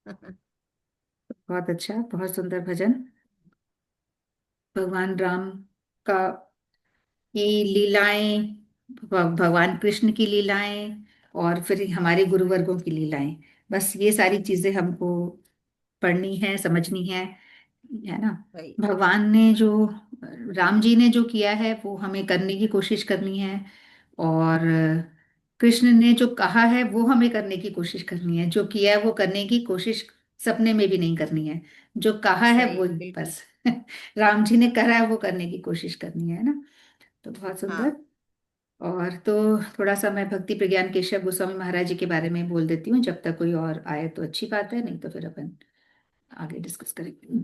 बहुत अच्छा, बहुत सुंदर भजन। भगवान राम का की लीलाएं, भगवान कृष्ण की लीलाएं, और फिर हमारे गुरुवर्गों की लीलाएं, बस ये सारी चीजें हमको पढ़नी है, समझनी है ना। भाई। भगवान ने जो, राम जी ने जो किया है वो हमें करने की कोशिश करनी है, और कृष्ण ने जो कहा है वो हमें करने की कोशिश करनी है, जो किया है वो करने की कोशिश सपने में भी नहीं करनी है, जो कहा है वो सही, बिल्कुल। बस राम जी ने करा है वो करने की कोशिश करनी है ना। तो बहुत हाँ। सुंदर। और तो थोड़ा सा मैं भक्ति प्रज्ञान केशव गोस्वामी महाराज जी के बारे में बोल देती हूँ, जब तक कोई और आए तो अच्छी बात है, नहीं तो फिर अपन आगे डिस्कस करेंगे।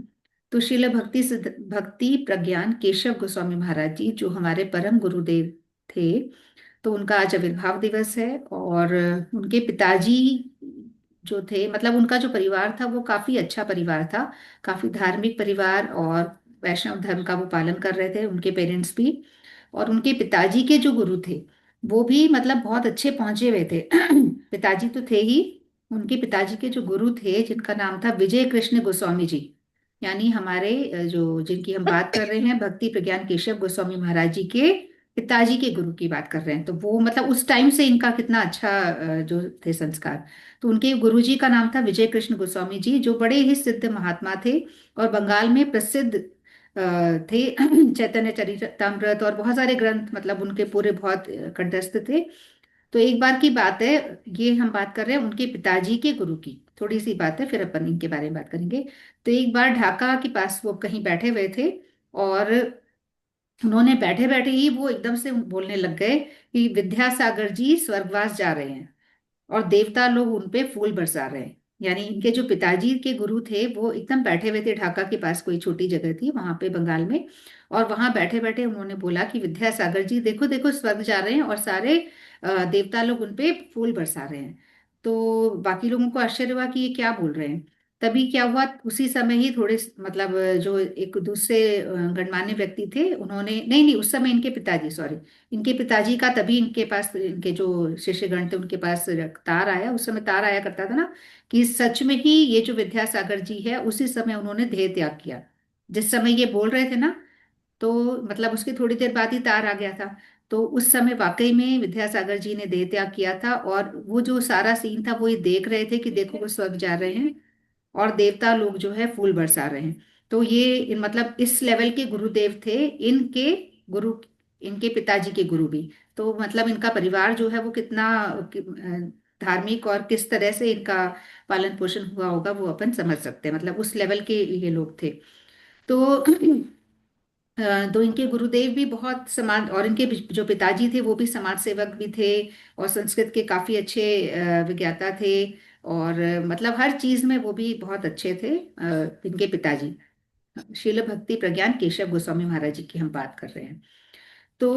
तो श्रील भक्ति प्रज्ञान केशव गोस्वामी महाराज जी जो हमारे परम गुरुदेव थे, तो उनका आज आविर्भाव दिवस है। और उनके पिताजी जो थे, मतलब उनका जो परिवार था वो काफी अच्छा परिवार था, काफी धार्मिक परिवार, और वैष्णव धर्म का वो पालन कर रहे थे उनके पेरेंट्स भी। और उनके पिताजी के जो गुरु थे वो भी मतलब बहुत अच्छे पहुंचे हुए थे पिताजी तो थे ही, उनके पिताजी के जो गुरु थे जिनका नाम था विजय कृष्ण गोस्वामी जी, यानी हमारे जो जिनकी हम बात कर रहे हैं भक्ति प्रज्ञान केशव गोस्वामी महाराज जी के पिताजी के गुरु की बात कर रहे हैं। तो वो मतलब उस टाइम से इनका कितना अच्छा जो थे संस्कार। तो उनके गुरु जी का नाम था विजय कृष्ण गोस्वामी जी, जो बड़े ही सिद्ध महात्मा थे और बंगाल में प्रसिद्ध थे चैतन्य चरितामृत और बहुत सारे ग्रंथ, मतलब उनके पूरे बहुत कंठस्थ थे। तो एक बार की बात है, ये हम बात कर रहे हैं उनके पिताजी के गुरु की, थोड़ी सी बात है फिर अपन इनके बारे में बात करेंगे। तो एक बार ढाका के पास वो कहीं बैठे हुए थे, और उन्होंने बैठे बैठे ही वो एकदम से बोलने लग गए कि विद्यासागर जी स्वर्गवास जा रहे हैं और देवता लोग उन पे फूल बरसा रहे हैं। यानी इनके जो पिताजी के गुरु थे वो एकदम बैठे हुए थे, ढाका के पास कोई छोटी जगह थी वहां पे बंगाल में, और वहां बैठे बैठे उन्होंने बोला कि विद्यासागर जी देखो देखो स्वर्ग जा रहे हैं और सारे देवता लोग उन पे फूल बरसा रहे हैं। तो बाकी लोगों को आश्चर्य हुआ कि ये क्या बोल रहे हैं। तभी क्या हुआ, उसी समय ही थोड़े मतलब जो एक दूसरे गणमान्य व्यक्ति थे उन्होंने, नहीं नहीं उस समय इनके पिताजी, सॉरी, इनके पिताजी का तभी इनके पास, इनके जो शिष्यगण थे उनके पास तार आया, उस समय तार आया करता था ना, कि सच में ही ये जो विद्यासागर जी है उसी समय उन्होंने देह त्याग किया, जिस समय ये बोल रहे थे ना, तो मतलब उसके थोड़ी देर बाद ही तार आ गया था। तो उस समय वाकई में विद्यासागर जी ने देह त्याग किया था, और वो जो सारा सीन था वो ये देख रहे थे कि देखो वो स्वर्ग जा रहे हैं और देवता लोग जो है फूल बरसा रहे हैं। तो ये मतलब इस लेवल के गुरुदेव थे इनके गुरु, इनके पिताजी के गुरु भी। तो मतलब इनका परिवार जो है वो कितना धार्मिक और किस तरह से इनका पालन पोषण हुआ होगा वो अपन समझ सकते हैं, मतलब उस लेवल के ये लोग थे। तो तो इनके गुरुदेव भी बहुत समाज, और इनके जो पिताजी थे वो भी समाज सेवक भी थे, और संस्कृत के काफी अच्छे विज्ञाता थे, और मतलब हर चीज में वो भी बहुत अच्छे थे इनके पिताजी। शील भक्ति प्रज्ञान केशव गोस्वामी महाराज जी की हम बात कर रहे हैं। तो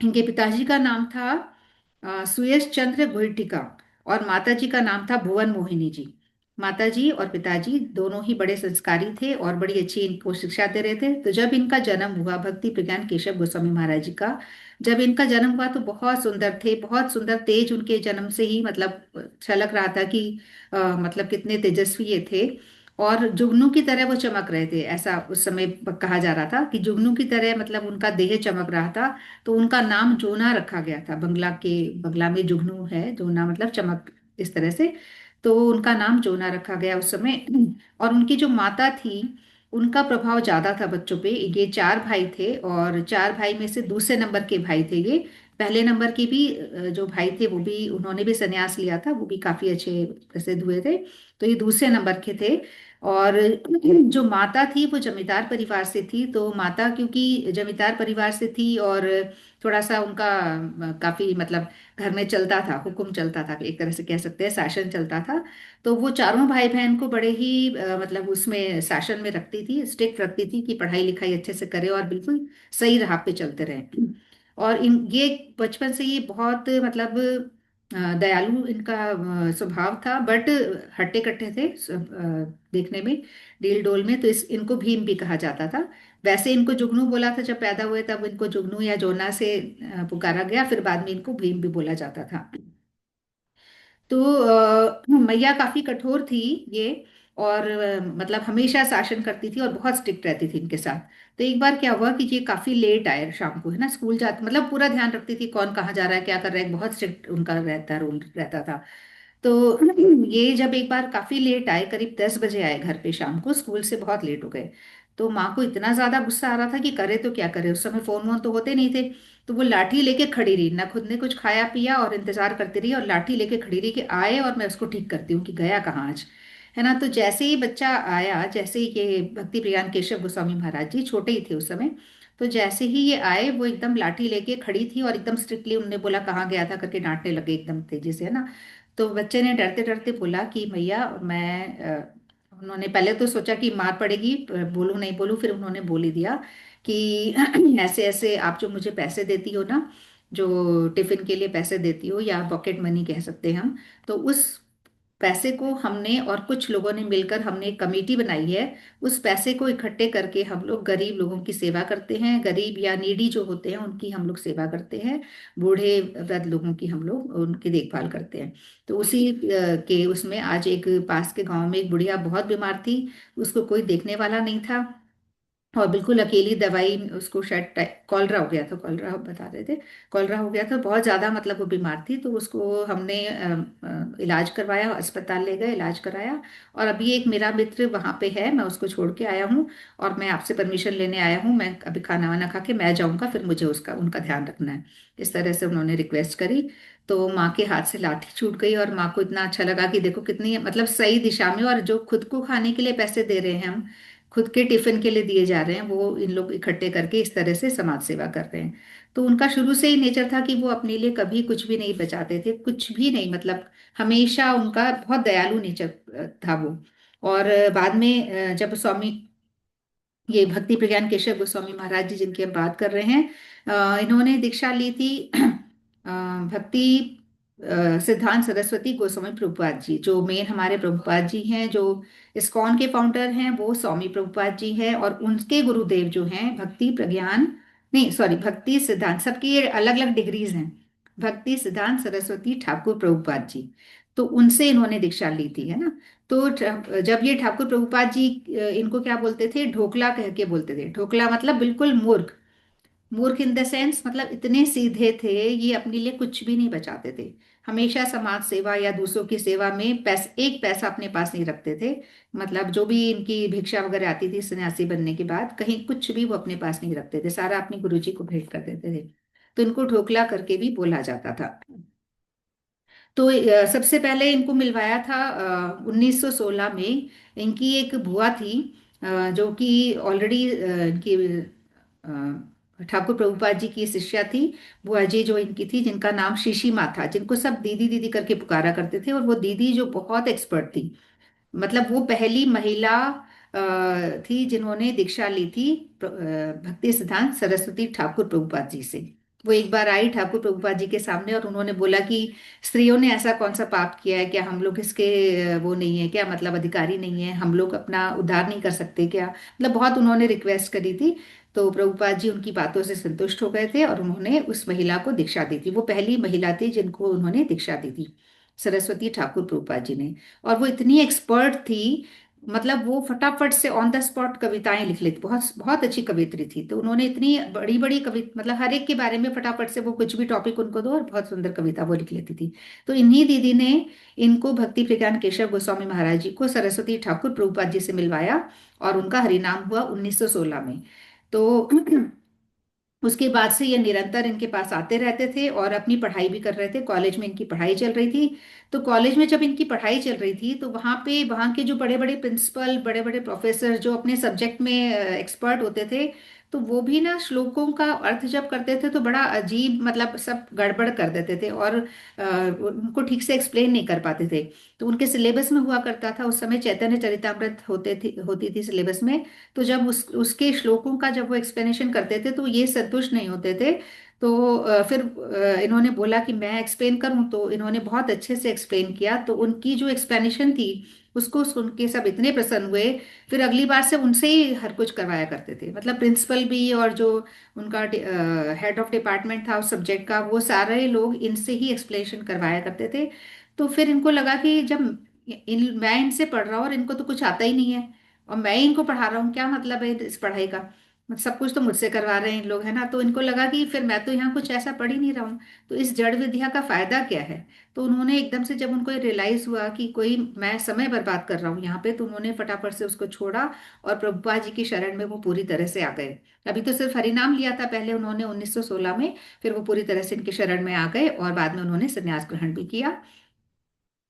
इनके पिताजी का नाम था सुयश चंद्र गुहिटिका, और माता जी का नाम था भुवन मोहिनी जी। माता जी और पिताजी दोनों ही बड़े संस्कारी थे और बड़ी अच्छी इनको शिक्षा दे रहे थे। तो जब इनका जन्म हुआ भक्ति प्रज्ञान केशव गोस्वामी महाराज जी का, जब इनका जन्म हुआ तो बहुत सुंदर थे, बहुत सुंदर, तेज उनके जन्म से ही मतलब छलक रहा था कि मतलब कितने तेजस्वी ये थे। और जुगनू की तरह वो चमक रहे थे, ऐसा उस समय कहा जा रहा था कि जुगनू की तरह मतलब उनका देह चमक रहा था। तो उनका नाम जोना रखा गया था, बंगला में जुगनू है, जोना मतलब चमक, इस तरह से। तो उनका नाम जोना रखा गया उस समय। और उनकी जो माता थी उनका प्रभाव ज्यादा था बच्चों पे। ये चार भाई थे और चार भाई में से दूसरे नंबर के भाई थे ये। पहले नंबर के भी जो भाई थे वो भी, उन्होंने भी संन्यास लिया था, वो भी काफी अच्छे प्रसिद्ध हुए थे। तो ये दूसरे नंबर के थे। और जो माता थी वो जमींदार परिवार से थी। तो माता क्योंकि जमींदार परिवार से थी और थोड़ा सा उनका काफी मतलब घर में चलता था, हुक्म चलता था, एक तरह से कह सकते हैं शासन चलता था। तो वो चारों भाई बहन को बड़े ही मतलब उसमें शासन में रखती थी, स्ट्रिक्ट रखती थी कि पढ़ाई लिखाई अच्छे से करे और बिल्कुल सही राह पे चलते रहे। और इन ये बचपन से ही बहुत मतलब दयालु इनका स्वभाव था, बट हट्टे कट्टे थे देखने में, डील डोल में। तो इनको भीम भी कहा जाता था। वैसे इनको जुगनू बोला था, जब पैदा हुए तब इनको जुगनू या जोना से पुकारा गया, फिर बाद में इनको भीम भी बोला जाता था। तो मैया काफी कठोर थी ये, और मतलब हमेशा शासन करती थी और बहुत स्ट्रिक्ट रहती थी इनके साथ। तो एक बार क्या हुआ कि ये काफी लेट आए शाम को, है ना, स्कूल जाते, मतलब पूरा ध्यान रखती थी कौन कहाँ जा रहा है क्या कर रहा है, बहुत स्ट्रिक्ट उनका रूल रहता था। तो ये जब एक बार काफी लेट आए, करीब 10 बजे आए घर पे शाम को, स्कूल से बहुत लेट हो गए। तो माँ को इतना ज्यादा गुस्सा आ रहा था कि करे तो क्या करे, उस समय फोन वोन तो होते नहीं थे। तो वो लाठी लेके खड़ी रही, ना खुद ने कुछ खाया पिया, और इंतजार करती रही, और लाठी लेके खड़ी रही कि आए और मैं उसको ठीक करती हूँ कि गया कहाँ आज, है ना। तो जैसे ही बच्चा आया, जैसे ही ये भक्ति प्रज्ञान केशव गोस्वामी महाराज जी छोटे ही थे उस समय, तो जैसे ही ये आए वो एकदम लाठी लेके खड़ी थी, और एकदम स्ट्रिक्टली उन्होंने बोला कहाँ गया था करके डांटने लगे एकदम तेजी से, है ना। तो बच्चे ने डरते डरते बोला कि भैया मैं उन्होंने पहले तो सोचा कि मार पड़ेगी, बोलूं नहीं बोलूं, फिर उन्होंने बोल ही दिया कि ऐसे ऐसे आप जो मुझे पैसे देती हो ना, जो टिफिन के लिए पैसे देती हो, या पॉकेट मनी कह सकते हैं हम, तो उस पैसे को हमने और कुछ लोगों ने मिलकर हमने एक कमेटी बनाई है। उस पैसे को इकट्ठे करके हम लोग गरीब लोगों की सेवा करते हैं, गरीब या नीडी जो होते हैं उनकी हम लोग सेवा करते हैं, बूढ़े वृद्ध लोगों की हम लोग उनकी देखभाल करते हैं। तो उसी के उसमें आज एक पास के गांव में एक बुढ़िया बहुत बीमार थी, उसको कोई देखने वाला नहीं था, और बिल्कुल अकेली दवाई, उसको शायद कॉलरा हो गया था, कॉलरा बता रहे थे, कॉलरा हो गया था बहुत ज्यादा, मतलब वो बीमार थी। तो उसको हमने इलाज करवाया, अस्पताल ले गए, इलाज कराया। और अभी एक मेरा मित्र वहां पे है, मैं उसको छोड़ के आया हूँ, और मैं आपसे परमिशन लेने आया हूँ, मैं अभी खाना वाना खा के मैं जाऊंगा, फिर मुझे उसका उनका ध्यान रखना है। इस तरह से उन्होंने रिक्वेस्ट करी। तो माँ के हाथ से लाठी छूट गई, और माँ को इतना अच्छा लगा कि देखो कितनी मतलब सही दिशा में, और जो खुद को खाने के लिए पैसे दे रहे हैं हम, खुद के टिफिन के लिए दिए जा रहे हैं, वो इन लोग इकट्ठे करके इस तरह से समाज सेवा कर रहे हैं। तो उनका शुरू से ही नेचर था कि वो अपने लिए कभी कुछ भी नहीं बचाते थे, कुछ भी नहीं, मतलब हमेशा उनका बहुत दयालु नेचर था वो। और बाद में जब स्वामी ये भक्ति प्रज्ञान केशव गोस्वामी महाराज जी जिनकी हम बात कर रहे हैं, इन्होंने दीक्षा ली थी भक्ति सिद्धांत सरस्वती गोस्वामी प्रभुपाद जी, जो मेन हमारे प्रभुपाद जी हैं, जो इस्कॉन के फाउंडर हैं, वो स्वामी प्रभुपाद जी हैं। और उनके गुरुदेव जो हैं भक्ति प्रज्ञान, नहीं सॉरी, भक्ति सिद्धांत, सबकी अलग अलग डिग्रीज हैं, भक्ति सिद्धांत सरस्वती ठाकुर प्रभुपाद जी। तो उनसे इन्होंने दीक्षा ली थी, है ना। तो जब ये ठाकुर प्रभुपाद जी इनको क्या बोलते थे, ढोकला कह के बोलते थे। ढोकला मतलब बिल्कुल मूर्ख, मूर्ख इन द सेंस, मतलब इतने सीधे थे, ये अपने लिए कुछ भी नहीं बचाते थे, हमेशा समाज सेवा या दूसरों की सेवा में एक पैसा अपने पास नहीं रखते थे। मतलब जो भी इनकी भिक्षा वगैरह आती थी सन्यासी बनने के बाद, कहीं कुछ भी वो अपने पास नहीं रखते थे, सारा अपने गुरुजी को भेंट कर देते थे। तो इनको ढोकला करके भी बोला जाता था। तो सबसे पहले इनको मिलवाया था 1916 में। इनकी एक बुआ थी जो कि ऑलरेडी इनकी ठाकुर प्रभुपाद जी की शिष्या थी। बुआ जी जो इनकी थी, जिनका नाम शिशी माँ था, जिनको सब दीदी दीदी करके पुकारा करते थे, और वो दीदी जो बहुत एक्सपर्ट थी, मतलब वो पहली महिला थी जिन्होंने दीक्षा ली थी भक्ति सिद्धांत सरस्वती ठाकुर प्रभुपाद जी से। वो एक बार आई ठाकुर प्रभुपाद जी के सामने, और उन्होंने बोला कि स्त्रियों ने ऐसा कौन सा पाप किया है, क्या हम लोग इसके वो नहीं है क्या, मतलब अधिकारी नहीं है, हम लोग अपना उद्धार नहीं कर सकते क्या, मतलब बहुत उन्होंने रिक्वेस्ट करी थी। तो प्रभुपाद जी उनकी बातों से संतुष्ट हो गए थे, और उन्होंने उस महिला को दीक्षा दी थी। वो पहली महिला थी जिनको उन्होंने दीक्षा दी थी, सरस्वती ठाकुर प्रभुपाद जी ने। और वो इतनी एक्सपर्ट थी, मतलब वो फटाफट से ऑन द स्पॉट कविताएं लिख लेती, बहुत बहुत अच्छी कवित्री थी। तो उन्होंने इतनी बड़ी बड़ी मतलब हर एक के बारे में फटाफट से, वो कुछ भी टॉपिक उनको दो और बहुत सुंदर कविता वो लिख लेती थी। तो इन्हीं दीदी ने इनको भक्ति प्रज्ञान केशव गोस्वामी महाराज जी को सरस्वती ठाकुर प्रभुपाद जी से मिलवाया, और उनका हरिनाम हुआ 1916 में। तो उसके बाद से ये निरंतर इनके पास आते रहते थे, और अपनी पढ़ाई भी कर रहे थे, कॉलेज में इनकी पढ़ाई चल रही थी। तो कॉलेज में जब इनकी पढ़ाई चल रही थी, तो वहाँ पे वहाँ के जो बड़े बड़े प्रिंसिपल, बड़े बड़े प्रोफेसर जो अपने सब्जेक्ट में एक्सपर्ट होते थे, तो वो भी ना श्लोकों का अर्थ जब करते थे तो बड़ा अजीब, मतलब सब गड़बड़ कर देते थे, और उनको ठीक से एक्सप्लेन नहीं कर पाते थे। तो उनके सिलेबस में हुआ करता था उस समय चैतन्य चरितामृत होती थी सिलेबस में। तो जब उसके श्लोकों का जब वो एक्सप्लेनेशन करते थे, तो ये संतुष्ट नहीं होते थे। तो फिर इन्होंने बोला कि मैं एक्सप्लेन करूं, तो इन्होंने बहुत अच्छे से एक्सप्लेन किया। तो उनकी जो एक्सप्लेनेशन थी उसको सुन के सब इतने प्रसन्न हुए। फिर अगली बार से उनसे ही हर कुछ करवाया करते थे, मतलब प्रिंसिपल भी और जो उनका हेड ऑफ डिपार्टमेंट था उस सब्जेक्ट का, वो सारे लोग इनसे ही एक्सप्लेनेशन करवाया करते थे। तो फिर इनको लगा कि जब मैं इनसे पढ़ रहा हूँ और इनको तो कुछ आता ही नहीं है, और मैं ही इनको पढ़ा रहा हूँ, क्या मतलब है इस पढ़ाई का, मतलब सब कुछ तो मुझसे करवा रहे हैं इन लोग, है ना। तो इनको लगा कि फिर मैं तो यहाँ कुछ ऐसा पढ़ ही नहीं रहा हूँ, तो इस जड़ विद्या का फायदा क्या है। तो उन्होंने एकदम से, जब उनको रियलाइज हुआ कि कोई मैं समय बर्बाद कर रहा हूँ यहाँ पे, तो उन्होंने फटाफट से उसको छोड़ा और प्रभुपाद जी की शरण में वो पूरी तरह से आ गए। अभी तो सिर्फ हरिनाम लिया था पहले उन्होंने 1916 में, फिर वो पूरी तरह से इनकी शरण में आ गए और बाद में उन्होंने संन्यास ग्रहण भी किया।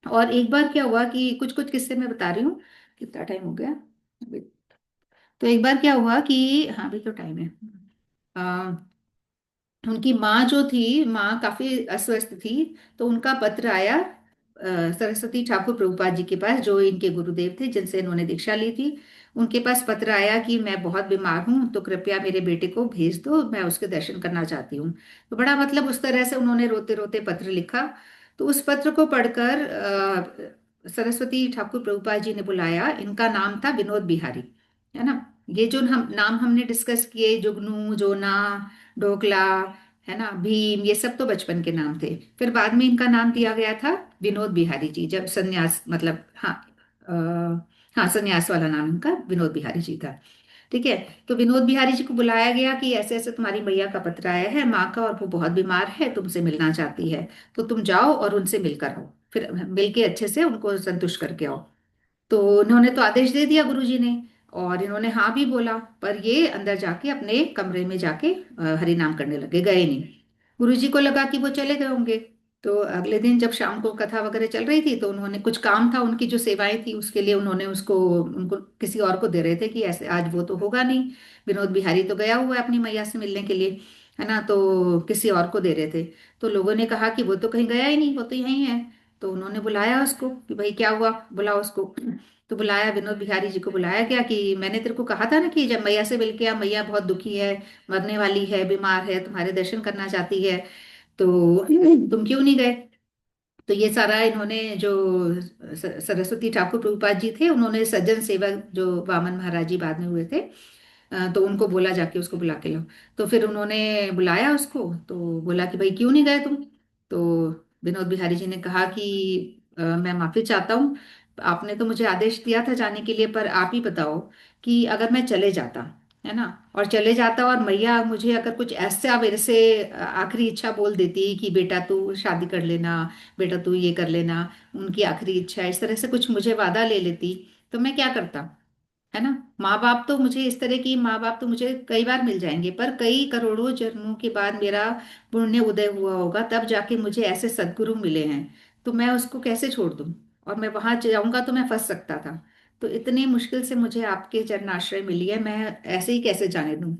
और एक बार क्या हुआ कि कुछ कुछ किस्से मैं बता रही हूँ, कितना टाइम हो गया अभी। तो एक बार क्या हुआ कि, हाँ अभी तो टाइम है, उनकी माँ जो थी, माँ काफी अस्वस्थ थी। तो उनका पत्र आया सरस्वती ठाकुर प्रभुपाद जी के पास, जो इनके गुरुदेव थे जिनसे इन्होंने दीक्षा ली थी। उनके पास पत्र आया कि मैं बहुत बीमार हूँ, तो कृपया मेरे बेटे को भेज दो, मैं उसके दर्शन करना चाहती हूँ। तो बड़ा मतलब उस तरह से उन्होंने रोते रोते पत्र लिखा। तो उस पत्र को पढ़कर सरस्वती ठाकुर प्रभुपाद जी ने बुलाया। इनका नाम था विनोद बिहारी, है ना। ये जो हम नाम हमने डिस्कस किए, जुगनू, जोना, ढोकला, है ना, भीम, ये सब तो बचपन के नाम थे। फिर बाद में इनका नाम दिया गया था विनोद बिहारी जी, जब सन्यास, मतलब हाँ, अ, हाँ सन्यास वाला नाम इनका विनोद बिहारी जी था। ठीक है। तो विनोद बिहारी जी को बुलाया गया कि ऐसे ऐसे तुम्हारी मैया का पत्र आया है माँ का, और वो बहुत बीमार है, तुमसे मिलना चाहती है, तो तुम जाओ और उनसे मिलकर आओ, फिर मिल के अच्छे से उनको संतुष्ट करके आओ। तो इन्होंने तो आदेश दे दिया गुरुजी ने, और इन्होंने हाँ भी बोला, पर ये अंदर जाके अपने कमरे में जाके हरि नाम करने लगे, गए नहीं। गुरुजी को लगा कि वो चले गए होंगे। तो अगले दिन जब शाम को कथा वगैरह चल रही थी, तो उन्होंने कुछ काम था, उनकी जो सेवाएं थी उसके लिए उन्होंने उसको उनको किसी और को दे रहे थे कि ऐसे आज वो तो होगा नहीं, विनोद बिहारी तो गया हुआ है अपनी मैया से मिलने के लिए, है ना, तो किसी और को दे रहे थे। तो लोगों ने कहा कि वो तो कहीं गया ही नहीं, वो तो यहीं है। तो उन्होंने बुलाया उसको कि भाई क्या हुआ, बुलाओ उसको। तो बुलाया, विनोद बिहारी जी को बुलाया गया कि मैंने तेरे को कहा था ना कि जब मैया से मिल के आ, मैया बहुत दुखी है, मरने वाली है, बीमार है, तुम्हारे दर्शन करना चाहती है, तो तुम क्यों नहीं गए। तो ये सारा इन्होंने जो सरस्वती ठाकुर प्रभुपाद जी थे, उन्होंने सज्जन सेवक जो वामन महाराज जी बाद में हुए थे, तो उनको बोला जाके उसको बुला के लो। तो फिर उन्होंने बुलाया उसको, तो बोला कि भाई क्यों नहीं गए तुम। तो विनोद बिहारी जी ने कहा कि मैं माफी चाहता हूँ, आपने तो मुझे आदेश दिया था जाने के लिए, पर आप ही बताओ कि अगर मैं चले जाता, है ना, और चले जाता और मैया मुझे अगर कुछ ऐसा मेरे से आखिरी इच्छा बोल देती कि बेटा तू शादी कर लेना, बेटा तू ये कर लेना, उनकी आखिरी इच्छा इस तरह से कुछ मुझे वादा ले लेती, तो मैं क्या करता, है ना। माँ बाप तो मुझे, इस तरह की माँ बाप तो मुझे कई बार मिल जाएंगे, पर कई करोड़ों जन्मों के बाद मेरा पुण्य उदय हुआ होगा, तब जाके मुझे ऐसे सदगुरु मिले हैं, तो मैं उसको कैसे छोड़ दूं। और मैं वहां जाऊंगा तो मैं फंस सकता था, तो इतनी मुश्किल से मुझे आपके चरण आश्रय मिली है, मैं ऐसे ही कैसे जाने दूं।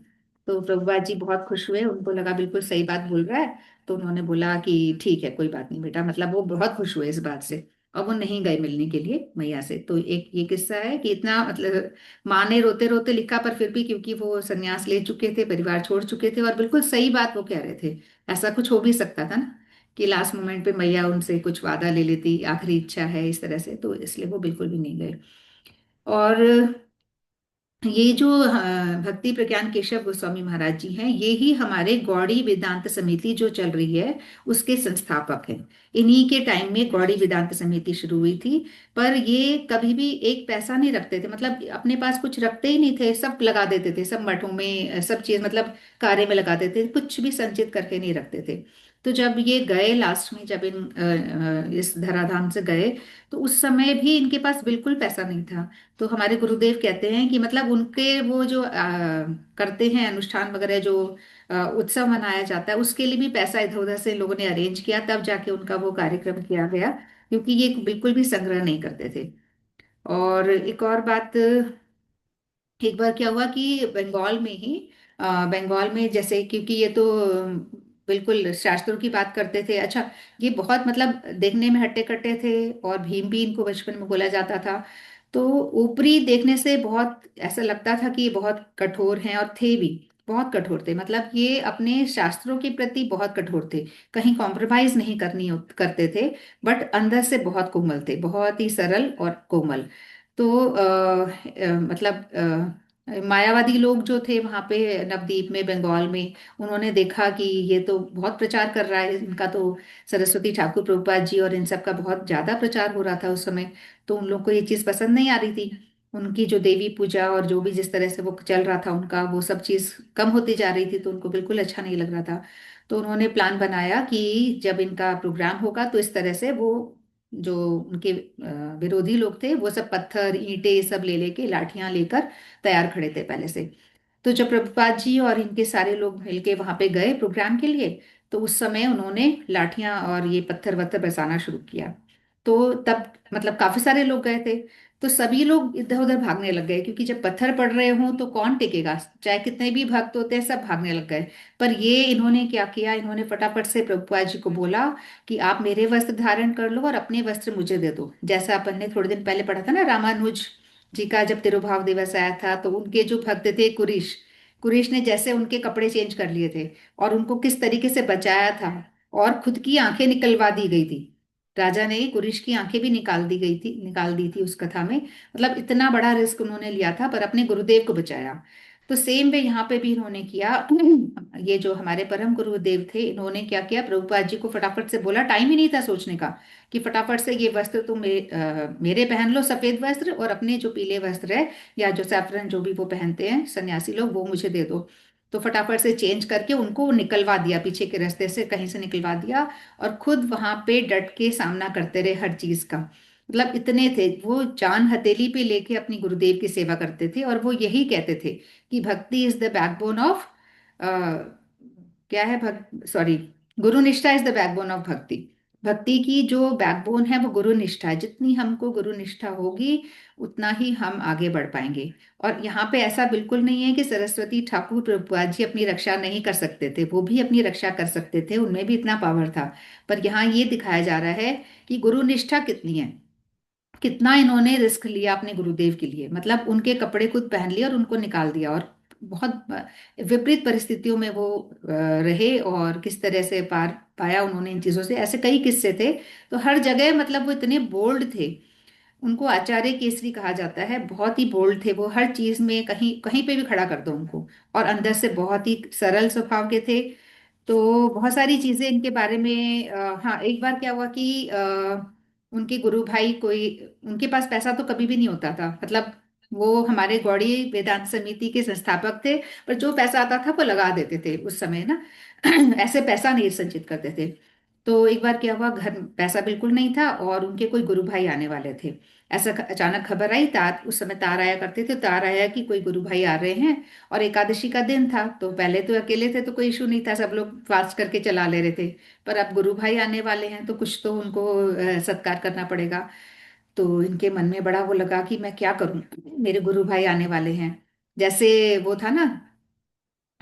तो प्रभुपाद जी बहुत खुश हुए, उनको लगा बिल्कुल सही बात बोल रहा है। तो उन्होंने बोला कि ठीक है कोई बात नहीं बेटा, मतलब वो बहुत खुश हुए इस बात से। और वो नहीं गए मिलने के लिए मैया से। तो एक ये किस्सा है कि इतना मतलब माँ ने रोते रोते लिखा, पर फिर भी क्योंकि वो संन्यास ले चुके थे, परिवार छोड़ चुके थे, और बिल्कुल सही बात वो कह रहे थे, ऐसा कुछ हो भी सकता था ना कि लास्ट मोमेंट पे मैया उनसे कुछ वादा ले लेती, आखिरी इच्छा है इस तरह से, तो इसलिए वो बिल्कुल भी नहीं गए। और ये जो भक्ति प्रज्ञान केशव गोस्वामी महाराज जी हैं, ये ही हमारे गौड़ी वेदांत समिति जो चल रही है उसके संस्थापक हैं। इन्हीं के टाइम में गौड़ी वेदांत समिति शुरू हुई थी। पर ये कभी भी एक पैसा नहीं रखते थे, मतलब अपने पास कुछ रखते ही नहीं थे, सब लगा देते थे, सब मठों में सब चीज मतलब कार्य में लगा देते थे, कुछ भी संचित करके नहीं रखते थे। तो जब ये गए लास्ट में, जब इस धराधाम से गए, तो उस समय भी इनके पास बिल्कुल पैसा नहीं था। तो हमारे गुरुदेव कहते हैं कि मतलब उनके वो जो करते हैं अनुष्ठान वगैरह, जो उत्सव मनाया जाता है, उसके लिए भी पैसा इधर उधर से लोगों ने अरेंज किया, तब जाके उनका वो कार्यक्रम किया गया, क्योंकि ये बिल्कुल भी संग्रह नहीं करते थे। और एक और बात, एक बार क्या हुआ कि बंगाल में ही, बंगाल में जैसे, क्योंकि ये तो बिल्कुल शास्त्रों की बात करते थे। अच्छा, ये बहुत मतलब देखने में हट्टे कट्टे थे, और भीम भी इनको बचपन में बोला जाता था। तो ऊपरी देखने से बहुत ऐसा लगता था कि ये बहुत कठोर हैं, और थे भी, बहुत कठोर थे। मतलब ये अपने शास्त्रों के प्रति बहुत कठोर थे, कहीं कॉम्प्रोमाइज नहीं करते थे। बट अंदर से बहुत कोमल थे, बहुत ही सरल और कोमल। तो मतलब मायावादी लोग जो थे वहां पे नवद्वीप में, बंगाल में, उन्होंने देखा कि ये तो बहुत प्रचार कर रहा है इनका, तो सरस्वती ठाकुर प्रभुपाद जी और इन सब का बहुत ज्यादा प्रचार हो रहा था उस समय। तो उन लोग को ये चीज पसंद नहीं आ रही थी। उनकी जो देवी पूजा और जो भी जिस तरह से वो चल रहा था उनका, वो सब चीज कम होती जा रही थी, तो उनको बिल्कुल अच्छा नहीं लग रहा था। तो उन्होंने प्लान बनाया कि जब इनका प्रोग्राम होगा तो इस तरह से वो, जो उनके विरोधी लोग थे, वो सब पत्थर ईंटें सब ले लेके, लाठियां लेकर तैयार खड़े थे पहले से। तो जब प्रभुपाद जी और इनके सारे लोग मिलके वहां पे गए प्रोग्राम के लिए, तो उस समय उन्होंने लाठियां और ये पत्थर वत्थर बरसाना शुरू किया। तो तब मतलब काफी सारे लोग गए थे, तो सभी लोग इधर उधर भागने लग गए, क्योंकि जब पत्थर पड़ रहे हों तो कौन टिकेगा, चाहे कितने भी भक्त होते हैं सब भागने लग गए। पर ये इन्होंने क्या किया, इन्होंने फटाफट से प्रभुपाद जी को बोला कि आप मेरे वस्त्र धारण कर लो और अपने वस्त्र मुझे दे दो। जैसा अपन ने थोड़े दिन पहले पढ़ा था ना, रामानुज जी का जब तिरुभाव दिवस आया था, तो उनके जो भक्त थे कुरीश, कुरीश ने जैसे उनके कपड़े चेंज कर लिए थे और उनको किस तरीके से बचाया था, और खुद की आंखें निकलवा दी गई थी। राजा ने कुरीश की आंखें भी निकाल दी थी उस कथा में। मतलब इतना बड़ा रिस्क उन्होंने लिया था, पर अपने गुरुदेव को बचाया। तो सेम वे यहाँ पे भी इन्होंने किया। ये जो हमारे परम गुरुदेव थे, इन्होंने क्या किया, प्रभुपाद जी को फटाफट से बोला, टाइम ही नहीं था सोचने का, कि फटाफट से ये वस्त्र तुम मेरे पहन लो, सफेद वस्त्र, और अपने जो पीले वस्त्र है या जो सैफरन जो भी वो पहनते हैं सन्यासी लोग, वो मुझे दे दो। तो फटाफट से चेंज करके उनको निकलवा दिया, पीछे के रास्ते से कहीं से निकलवा दिया, और खुद वहां पे डट के सामना करते रहे हर चीज का। मतलब इतने थे वो, जान हथेली पे लेके अपनी गुरुदेव की सेवा करते थे, और वो यही कहते थे कि भक्ति इज द बैकबोन ऑफ, क्या है, भक्त सॉरी, गुरु निष्ठा इज द बैकबोन ऑफ भक्ति। भक्ति की जो बैकबोन है वो गुरु निष्ठा है। जितनी हमको गुरु निष्ठा होगी उतना ही हम आगे बढ़ पाएंगे। और यहाँ पे ऐसा बिल्कुल नहीं है कि सरस्वती ठाकुर प्रभुपाद जी अपनी रक्षा नहीं कर सकते थे, वो भी अपनी रक्षा कर सकते थे, उनमें भी इतना पावर था। पर यहाँ ये दिखाया जा रहा है कि गुरु निष्ठा कितनी है, कितना इन्होंने रिस्क लिया अपने गुरुदेव के लिए। मतलब उनके कपड़े खुद पहन लिए और उनको निकाल दिया, और बहुत विपरीत परिस्थितियों में वो रहे, और किस तरह से पार पाया उन्होंने इन चीजों से, ऐसे कई किस्से थे। तो हर जगह मतलब वो इतने बोल्ड थे, उनको आचार्य केसरी कहा जाता है, बहुत ही बोल्ड थे वो, हर चीज में कहीं कहीं पे भी खड़ा कर दो उनको। और अंदर से बहुत ही सरल स्वभाव के थे। तो बहुत सारी चीजें इनके बारे में, हाँ, एक बार क्या हुआ कि उनके गुरु भाई कोई, उनके पास पैसा तो कभी भी नहीं होता था, मतलब वो हमारे गौड़ी वेदांत समिति के संस्थापक थे, पर जो पैसा आता था वो लगा देते थे उस समय ना। ऐसे पैसा नहीं संचित करते थे। तो एक बार क्या हुआ, घर पैसा बिल्कुल नहीं था और उनके कोई गुरु भाई आने वाले थे। ऐसा अचानक खबर आई, तार उस समय तार आया करते थे, तार आया कि कोई गुरु भाई आ रहे हैं। और एकादशी का दिन था, तो पहले तो अकेले थे तो कोई इशू नहीं था, सब लोग फास्ट करके चला ले रहे थे। पर अब गुरु भाई आने वाले हैं तो कुछ तो उनको सत्कार करना पड़ेगा। तो इनके मन में बड़ा वो लगा कि मैं क्या करूं, मेरे गुरु भाई आने वाले हैं। जैसे वो था ना,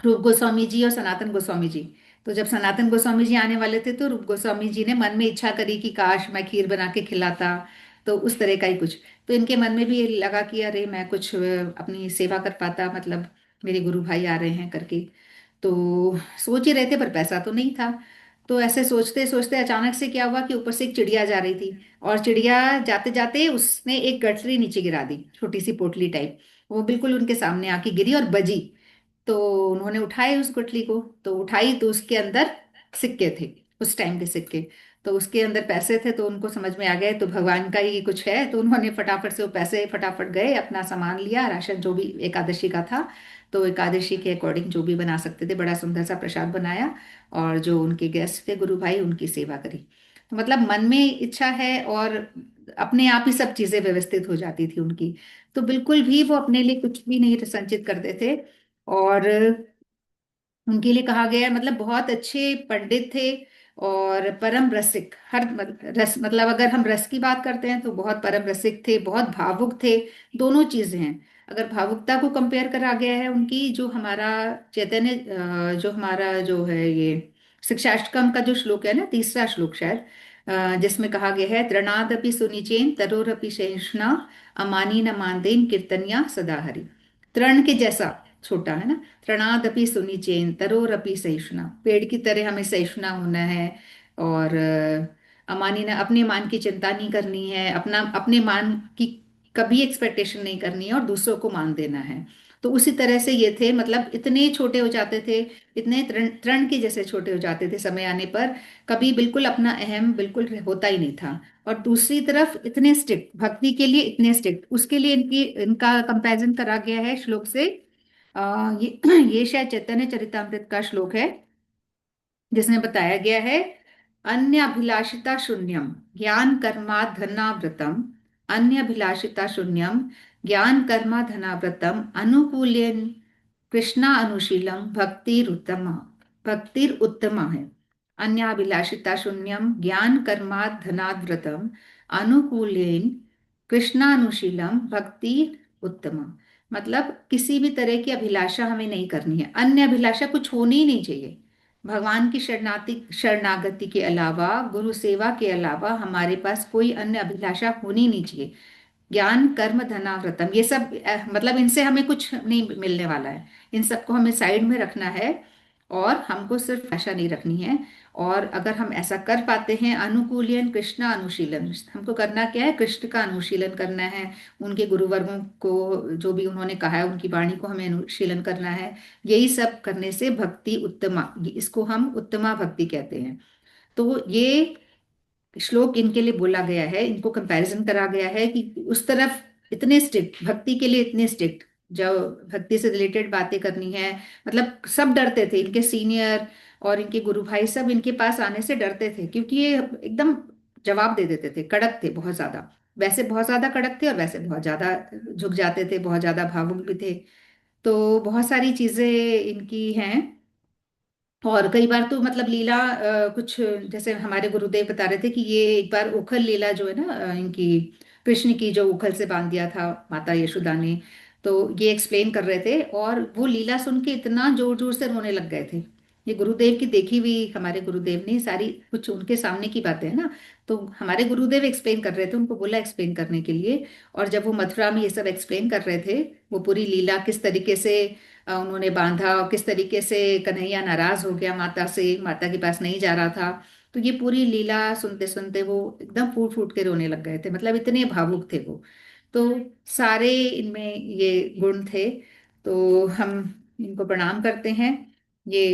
रूप गोस्वामी जी और सनातन गोस्वामी जी। तो जब सनातन गोस्वामी जी आने वाले थे तो रूप गोस्वामी जी ने मन में इच्छा करी कि काश मैं खीर बना के खिलाता। तो उस तरह का ही कुछ। तो इनके मन में भी ये लगा कि अरे मैं कुछ अपनी सेवा कर पाता, मतलब मेरे गुरु भाई आ रहे हैं करके। तो सोच ही रहे थे, पर पैसा तो नहीं था। तो ऐसे सोचते सोचते अचानक से क्या हुआ कि ऊपर से एक चिड़िया जा रही थी, और चिड़िया जाते जाते उसने एक गठरी नीचे गिरा दी, छोटी सी पोटली टाइप। वो बिल्कुल उनके सामने आके गिरी और बजी। तो उन्होंने उठाई उस गुठली को, तो उठाई तो उसके अंदर सिक्के थे, उस टाइम के सिक्के। तो उसके अंदर पैसे थे, तो उनको समझ में आ गए तो भगवान का ही कुछ है। तो उन्होंने फटाफट से वो पैसे, फटाफट गए, अपना सामान लिया, राशन जो भी एकादशी का था, तो एकादशी के अकॉर्डिंग जो भी बना सकते थे, बड़ा सुंदर सा प्रसाद बनाया। और जो उनके गेस्ट थे गुरु भाई, उनकी सेवा करी। तो मतलब मन में इच्छा है और अपने आप ही सब चीजें व्यवस्थित हो जाती थी उनकी। तो बिल्कुल भी वो अपने लिए कुछ भी नहीं संचित करते थे। और उनके लिए कहा गया है, मतलब बहुत अच्छे पंडित थे और परम रसिक। रस मतलब अगर हम रस की बात करते हैं तो बहुत परम रसिक थे, बहुत भावुक थे। दोनों चीजें हैं। अगर भावुकता को कंपेयर करा गया है उनकी, जो हमारा चैतन्य, जो हमारा जो है ये शिक्षाष्टकम का जो श्लोक है ना, तीसरा श्लोक शायद, जिसमें कहा गया है, तृणादपि सुनिचेन तरोरपि सहिष्णुना अमानी न मानदेन कीर्तनिया सदा हरि। तृण के जैसा, छोटा, है ना। तृणादपि सुनिचेन तरोरपि सहिष्णुना, पेड़ की तरह हमें सहिष्णुना होना है। और अमानी ना, अपने मान की चिंता नहीं करनी है, अपने मान की कभी एक्सपेक्टेशन नहीं करनी है, और दूसरों को मान देना है। तो उसी तरह से ये थे, मतलब इतने छोटे हो जाते थे, इतने तृण तृण के जैसे छोटे हो जाते थे समय आने पर, कभी बिल्कुल अपना अहम बिल्कुल होता ही नहीं था। और दूसरी तरफ इतने स्ट्रिक्ट, भक्ति के लिए इतने स्ट्रिक्ट, उसके लिए इनका कंपैरिजन करा गया है श्लोक से। ये ये शायद चैतन्य चरितामृत का श्लोक है, जिसमें बताया गया है, अन्य अभिलाषिता शून्यम ज्ञान कर्मा धनाव्रतम, अन्य अभिलाषिता शून्यम ज्ञान कर्मा धनाव्रतम अनुकूल्यन कृष्णा अनुशीलम भक्तिर उत्तम है। अन्याभिलाषिता शून्यम ज्ञान कर्मा धनाव्रतम अनुकूलेन कृष्णानुशीलम भक्ति उत्तम। मतलब किसी भी तरह की अभिलाषा हमें नहीं करनी है, अन्य अभिलाषा कुछ होनी ही नहीं चाहिए। भगवान की शरणागति के अलावा, गुरु सेवा के अलावा हमारे पास कोई अन्य अभिलाषा होनी नहीं चाहिए। ज्ञान कर्म धनाव्रतम, ये सब मतलब इनसे हमें कुछ नहीं मिलने वाला है, इन सबको हमें साइड में रखना है, और हमको सिर्फ आशा नहीं रखनी है। और अगर हम ऐसा कर पाते हैं, अनुकूलन कृष्ण अनुशीलन, हमको करना क्या है, कृष्ण का अनुशीलन करना है, उनके गुरुवर्गों को जो भी उन्होंने कहा है उनकी वाणी को हमें अनुशीलन करना है। यही सब करने से भक्ति उत्तमा, इसको हम उत्तमा भक्ति कहते हैं। तो ये श्लोक इनके लिए बोला गया है, इनको कंपैरिजन करा गया है कि उस तरफ इतने स्ट्रिक्ट, भक्ति के लिए इतने स्ट्रिक्ट, जब भक्ति से रिलेटेड बातें करनी है, मतलब सब डरते थे, इनके सीनियर और इनके गुरु भाई सब इनके पास आने से डरते थे, क्योंकि ये एकदम जवाब दे देते थे, कड़क थे बहुत ज्यादा, वैसे बहुत ज्यादा कड़क थे और वैसे बहुत ज्यादा झुक जाते थे, बहुत ज्यादा भावुक भी थे। तो बहुत सारी चीजें इनकी हैं। और कई बार तो मतलब लीला कुछ, जैसे हमारे गुरुदेव बता रहे थे कि ये एक बार उखल लीला जो है ना, इनकी कृष्ण की जो उखल से बांध दिया था माता यशोदा ने, तो ये एक्सप्लेन कर रहे थे, और वो लीला सुन के इतना जोर जोर से रोने लग गए थे। ये गुरुदेव की देखी हुई, हमारे गुरुदेव ने सारी कुछ उनके सामने की बातें है ना, तो हमारे गुरुदेव एक्सप्लेन कर रहे थे, उनको बोला एक्सप्लेन करने के लिए। और जब वो मथुरा में ये सब एक्सप्लेन कर रहे थे, वो पूरी लीला किस तरीके से उन्होंने बांधा, और किस तरीके से कन्हैया नाराज हो गया माता से, माता के पास नहीं जा रहा था, तो ये पूरी लीला सुनते सुनते वो एकदम फूट फूट के रोने लग गए थे, मतलब इतने भावुक थे वो। तो सारे इनमें ये गुण थे। तो हम इनको प्रणाम करते हैं। ये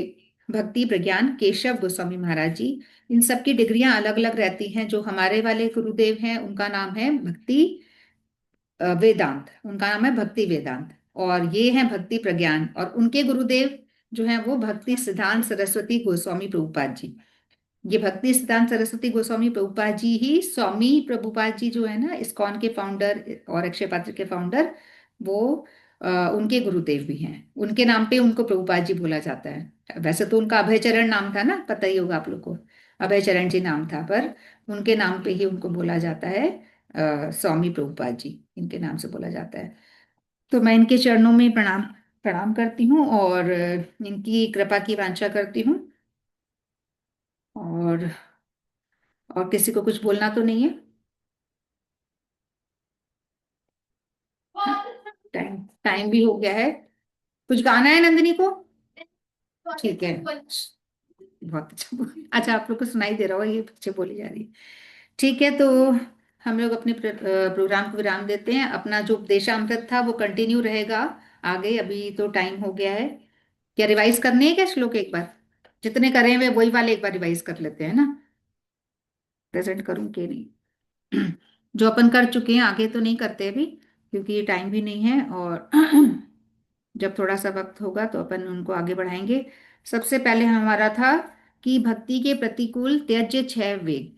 भक्ति प्रज्ञान केशव गोस्वामी महाराज जी, इन सबकी डिग्रियां अलग अलग रहती हैं। जो हमारे वाले गुरुदेव हैं उनका नाम है भक्ति वेदांत, उनका नाम है भक्ति वेदांत। और ये हैं भक्ति प्रज्ञान, और उनके गुरुदेव जो हैं वो भक्ति सिद्धांत सरस्वती गोस्वामी प्रभुपाद जी। ये भक्ति सिद्धांत सरस्वती गोस्वामी प्रभुपाद जी ही स्वामी प्रभुपाद जी जो है ना, इस्कॉन के फाउंडर और अक्षय पात्र के फाउंडर, वो उनके गुरुदेव भी हैं। उनके नाम पे उनको प्रभुपाद जी बोला जाता है। वैसे तो उनका अभय चरण नाम था ना, पता ही होगा आप लोग को, अभय चरण जी नाम था, पर उनके नाम पे ही उनको बोला जाता है, स्वामी प्रभुपाद जी इनके नाम से बोला जाता है। तो मैं इनके चरणों में प्रणाम प्रणाम करती हूँ, और इनकी कृपा की वांछा करती हूँ। और किसी को कुछ बोलना तो नहीं है? टाइम टाइम भी हो गया है। कुछ गाना है नंदिनी को? ठीक है, बहुत अच्छा। अच्छा, आप लोग को सुनाई दे रहा हो, ये पीछे बोली जा रही है। ठीक है, तो हम लोग अपने प्रोग्राम को विराम देते हैं। अपना जो उपदेशामृत था वो कंटिन्यू रहेगा आगे, अभी तो टाइम हो गया है। क्या रिवाइज करनी है क्या श्लोक एक बार? जितने करे हुए वही वाले एक बार रिवाइज कर लेते हैं ना। प्रेजेंट करूं कि नहीं? जो अपन कर चुके हैं आगे तो नहीं करते अभी, क्योंकि टाइम भी नहीं है, और जब थोड़ा सा वक्त होगा तो अपन उनको आगे बढ़ाएंगे। सबसे पहले हमारा था कि भक्ति के प्रतिकूल त्यज्य 6 वेग।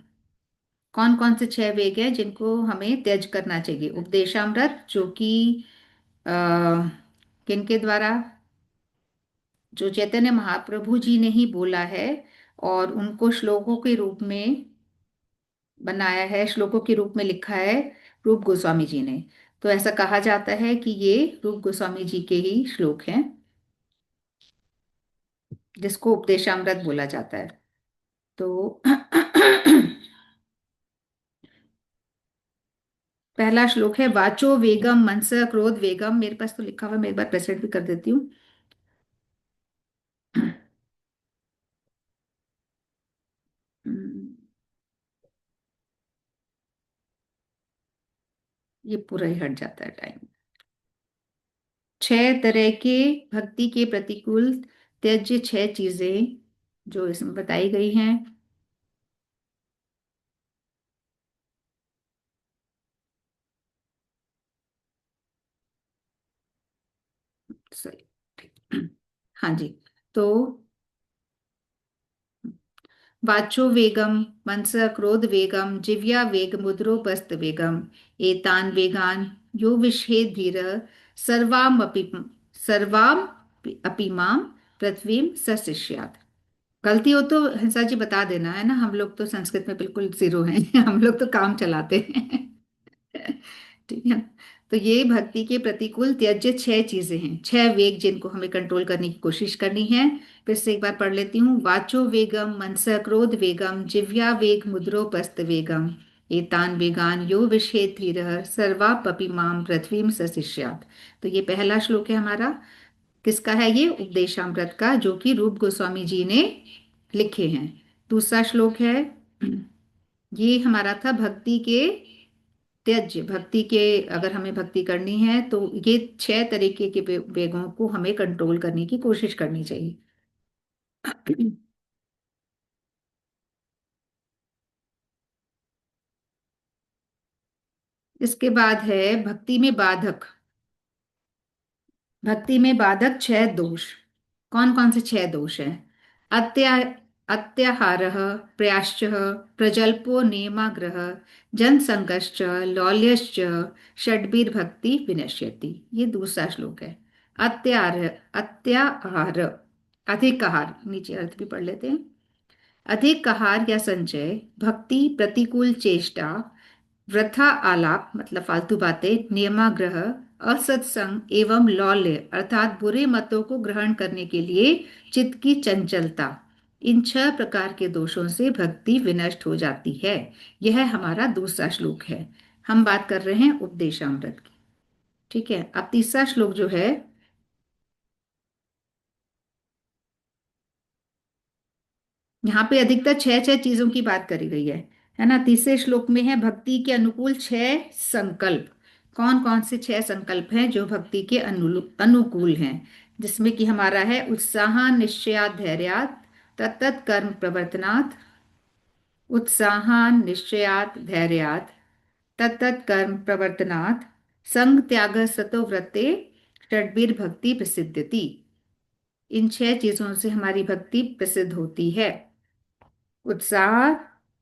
कौन कौन से 6 वेग हैं जिनको हमें त्यज करना चाहिए? उपदेशामृत, जो कि अ, किनके द्वारा, जो चैतन्य महाप्रभु जी ने ही बोला है, और उनको श्लोकों के रूप में बनाया है, श्लोकों के रूप में लिखा है रूप गोस्वामी जी ने। तो ऐसा कहा जाता है कि ये रूप गोस्वामी जी के ही श्लोक हैं, जिसको उपदेशामृत बोला जाता है। तो पहला श्लोक है, वाचो वेगम मनस क्रोध वेगम। मेरे पास तो लिखा हुआ है, मैं एक बार प्रेजेंट भी कर देती हूँ। हम्म, ये पूरा ही हट जाता है टाइम। 6 तरह के भक्ति के प्रतिकूल त्यज्य 6 चीजें जो इसमें बताई गई हैं। सही, ठीक। हाँ जी। तो वाचो वेगम मनस क्रोध वेगम जिव्या वेग मुद्रोपस्थ वेगम एतान वेगान यो विषेद धीर सर्वामपि सर्वाम अपि माम पृथ्वीम सशिष्यात्। गलती हो तो हंसा जी बता देना, है ना। हम लोग तो संस्कृत में बिल्कुल जीरो हैं। हम लोग तो काम चलाते हैं। ठीक है। तो ये भक्ति के प्रतिकूल त्यज्य 6 चीजें हैं, 6 वेग जिनको हमें कंट्रोल करने की कोशिश करनी है। फिर से एक बार पढ़ लेती हूँ। वाचो वेगम मनस क्रोध वेगम जिह्वा वेग मुद्रोपस्थ वेगम एतान वेगान यो विषेद धीरः सर्वापपि माम पृथ्वीम सशिष्यात्। तो ये पहला श्लोक है हमारा। किसका है ये? उपदेशामृत का, जो कि रूप गोस्वामी जी ने लिखे हैं। दूसरा श्लोक है, ये हमारा था भक्ति के त्यज्य। भक्ति के, अगर हमें भक्ति करनी है तो ये 6 तरीके के वेगों को हमें कंट्रोल करने की कोशिश करनी चाहिए। इसके बाद है भक्ति में बाधक। भक्ति में बाधक 6 दोष। कौन कौन से 6 दोष हैं? अत्या अत्याहार, प्रयाश्च, प्रजल्पो नियमाग्रह, जनसंगश्च, लौल्यश्च, षड्भिर्भक्ति विनश्यति। ये दूसरा श्लोक है। अत्याहार, अत्याहार अधिक आहार, नीचे अर्थ भी पढ़ लेते हैं। अधिक आहार या संचय, भक्ति प्रतिकूल चेष्टा, वृथा आलाप मतलब फालतू बातें, नियमाग्रह, असत्संग एवं लौल्य अर्थात बुरे मतों को ग्रहण करने के लिए चित्त की चंचलता। इन 6 प्रकार के दोषों से भक्ति विनष्ट हो जाती है। यह हमारा दूसरा श्लोक है। हम बात कर रहे हैं उपदेशामृत की। ठीक है। अब तीसरा श्लोक जो है, यहाँ पे अधिकतर 6 6 चीजों की बात करी गई है ना। तीसरे श्लोक में है भक्ति के अनुकूल 6 संकल्प। कौन कौन से 6 संकल्प हैं जो भक्ति के अनुकूल हैं? जिसमें कि हमारा है उत्साह निश्चयात धैर्यात तत्त कर्म प्रवर्तनात्। उत्साह निश्चयात धैर्यात तत्त कर्म प्रवर्तनात् संग त्याग सतो व्रते षड्वीर भक्ति प्रसिद्ध्यति। इन 6 चीजों से हमारी भक्ति प्रसिद्ध होती है। उत्साह,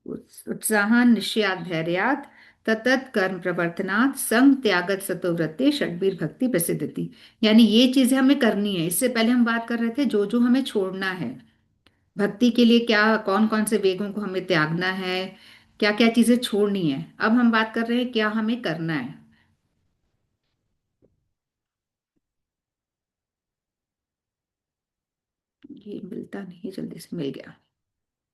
उत्साह निश्चयात धैर्यात ततत कर्म प्रवर्तनात् संग त्यागत सतोव्रते षड्वीर भक्ति प्रसिद्धति। यानी ये चीजें हमें करनी है। इससे पहले हम बात कर रहे थे जो जो हमें छोड़ना है भक्ति के लिए, क्या कौन कौन से वेगों को हमें त्यागना है, क्या क्या चीजें छोड़नी है। अब हम बात कर रहे हैं क्या हमें करना है। ये मिलता नहीं है, जल्दी से मिल गया।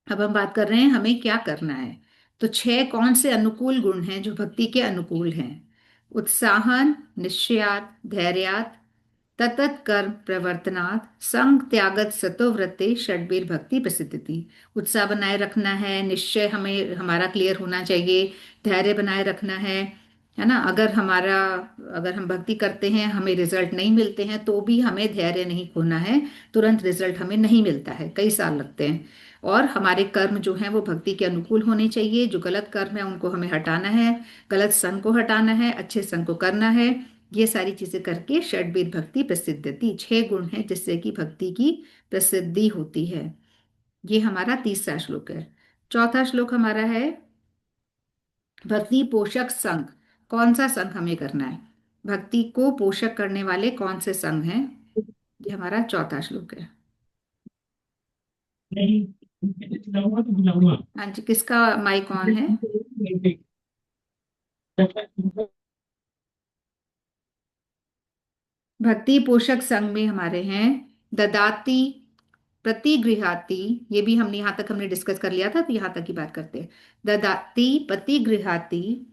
अब हम बात कर रहे हैं हमें क्या करना है। तो 6 कौन से अनुकूल गुण हैं जो भक्ति के अनुकूल हैं? उत्साहन निश्चयात धैर्यात ततत कर्म प्रवर्तनात् संग त्यागत सतोव्रते षड्वीर भक्ति प्रसिद्धति। उत्साह बनाए रखना है, निश्चय हमें हमारा क्लियर होना चाहिए, धैर्य बनाए रखना है ना। अगर हम भक्ति करते हैं हमें रिजल्ट नहीं मिलते हैं तो भी हमें धैर्य नहीं खोना है। तुरंत रिजल्ट हमें नहीं मिलता है, कई साल लगते हैं। और हमारे कर्म जो हैं वो भक्ति के अनुकूल होने चाहिए। जो गलत कर्म है उनको हमें हटाना है, गलत संग को हटाना है, अच्छे संग को करना है। ये सारी चीजें करके षड्वीर भक्ति प्रसिद्धति, 6 गुण हैं जिससे कि भक्ति की प्रसिद्धि होती है। ये हमारा तीसरा श्लोक है। चौथा श्लोक हमारा है भक्ति पोषक संघ। कौन सा संघ हमें करना है? भक्ति को पोषक करने वाले कौन से संघ हैं? ये हमारा चौथा श्लोक है। हाँ जी, किसका माइक ऑन है? भक्ति पोषक संघ में हमारे हैं ददाती, प्रतिगृहाती। ये भी हमने यहाँ तक हमने डिस्कस कर लिया था, तो यहाँ तक की बात करते हैं। ददाती, प्रतिगृहाती,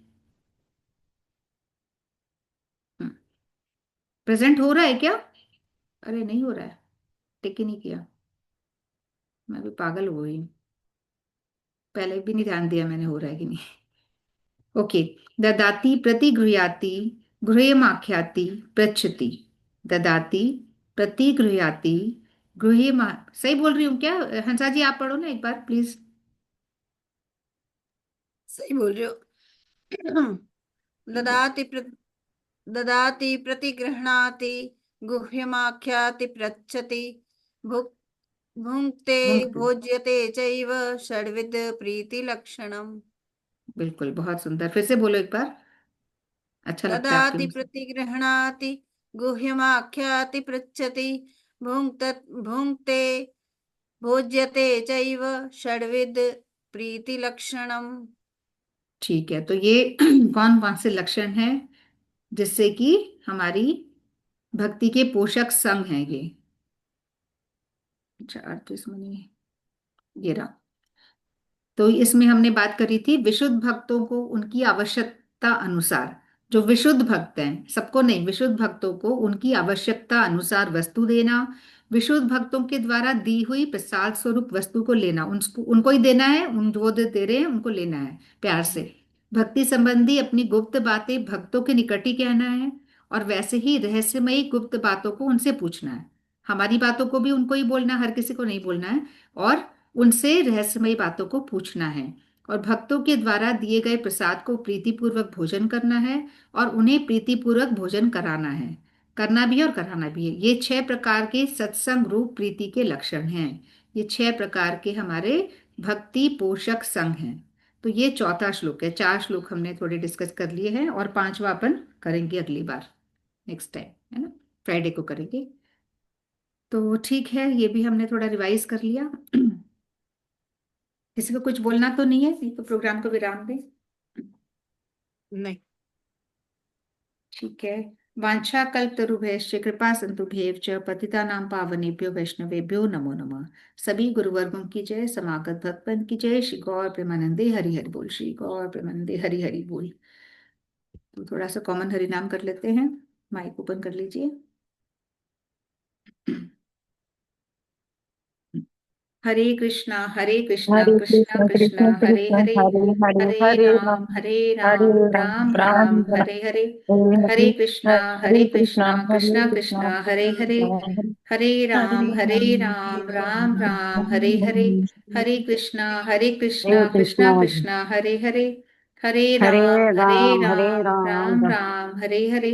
प्रेजेंट हो रहा है क्या? अरे नहीं हो रहा है, टिक ही नहीं किया। मैं भी पागल हो गई हूँ। पहले भी नहीं ध्यान दिया मैंने, हो रहा है कि नहीं। ओके। ददाति प्रतिगृह्याति गृह्यमाख्याति पृच्छति। ददाति प्रतिगृह्याति गृह्यमा, सही बोल रही हूँ क्या? हंसा जी आप पढ़ो ना एक बार प्लीज। सही बोल रहे हो। ददाति ददाति प्रतिगृह्णाति गुह्यमाख्याति पृच्छति भुक् भुङ्क्ते भुंक्ते। भोज्यते चैव षड्विध प्रीति लक्षणम। बिल्कुल, बहुत सुंदर, फिर से बोलो एक बार, अच्छा लगता है आपके ददाति मुंह से। प्रतिगृह्णाति गुह्यमाख्याति पृच्छति भुङ्क्त भुङ्क्ते भोज्यते चैव षड्विध प्रीति लक्षणम। ठीक है, तो ये कौन कौन से लक्षण हैं जिससे कि हमारी भक्ति के पोषक संग हैं ये? अच्छा, अर्थ इसमें नहीं है, ये रहा। तो इसमें हमने बात करी थी विशुद्ध भक्तों को उनकी आवश्यकता अनुसार, जो विशुद्ध भक्त हैं, सबको नहीं, विशुद्ध भक्तों को उनकी आवश्यकता अनुसार वस्तु देना, विशुद्ध भक्तों के द्वारा दी हुई प्रसाद स्वरूप वस्तु को लेना, उनको उनको ही देना है, उन जो दे रहे हैं उनको लेना है प्यार से। भक्ति संबंधी अपनी गुप्त बातें भक्तों के निकट ही कहना है, और वैसे ही रहस्यमयी गुप्त बातों को उनसे पूछना है। हमारी बातों को भी उनको ही बोलना है, हर किसी को नहीं बोलना है। और उनसे रहस्यमयी बातों को पूछना है, और भक्तों के द्वारा दिए गए प्रसाद को प्रीतिपूर्वक भोजन करना है, और उन्हें प्रीतिपूर्वक भोजन कराना है, करना भी है और कराना भी है। ये 6 प्रकार के सत्संग रूप प्रीति के लक्षण हैं। ये 6 प्रकार के हमारे भक्ति पोषक संग हैं। तो ये चौथा श्लोक है। 4 श्लोक हमने थोड़े डिस्कस कर लिए हैं, और 5वां अपन करेंगे अगली बार, नेक्स्ट टाइम, है ना, फ्राइडे को करेंगे। तो ठीक है, ये भी हमने थोड़ा रिवाइज कर लिया। किसी को कुछ बोलना तो नहीं है, नहीं तो प्रोग्राम को विराम दें। नहीं। ठीक है। वांछा कल्पतरुभ्यश्च कृपा सिंधुभ्येव च पतितानां पावनेभ्यो वैष्णवेभ्यो नमो नमः। सभी गुरुवर्गों की जय, समागत भक्तन की जय। श्री गौर प्रेमानंदे हरि हरि बोल, श्री गौर प्रेमानंदे हरि हरि बोल। तो थोड़ा सा कॉमन हरि नाम कर लेते हैं। माइक ओपन कर लीजिए। हरे कृष्णा हरे कृष्णा कृष्ण कृष्णा कृष्ण हरे कृष्ण हरे, हरे हरे हरे राम हरे हरे राम, राम राम राम राम राम हरे हरे। हरे हरे हरे कृष्णा हरे कृष्णा कृष्ण कृष्णा हरे हरे हरे, राम हरे हरे राम, राम राम राम हरे हरे। राम हरे हरे कृष्णा कृष्ण कृष्णा हरे हरे, हरे हरे हरे राम, राम राम राम राम हरे हरे।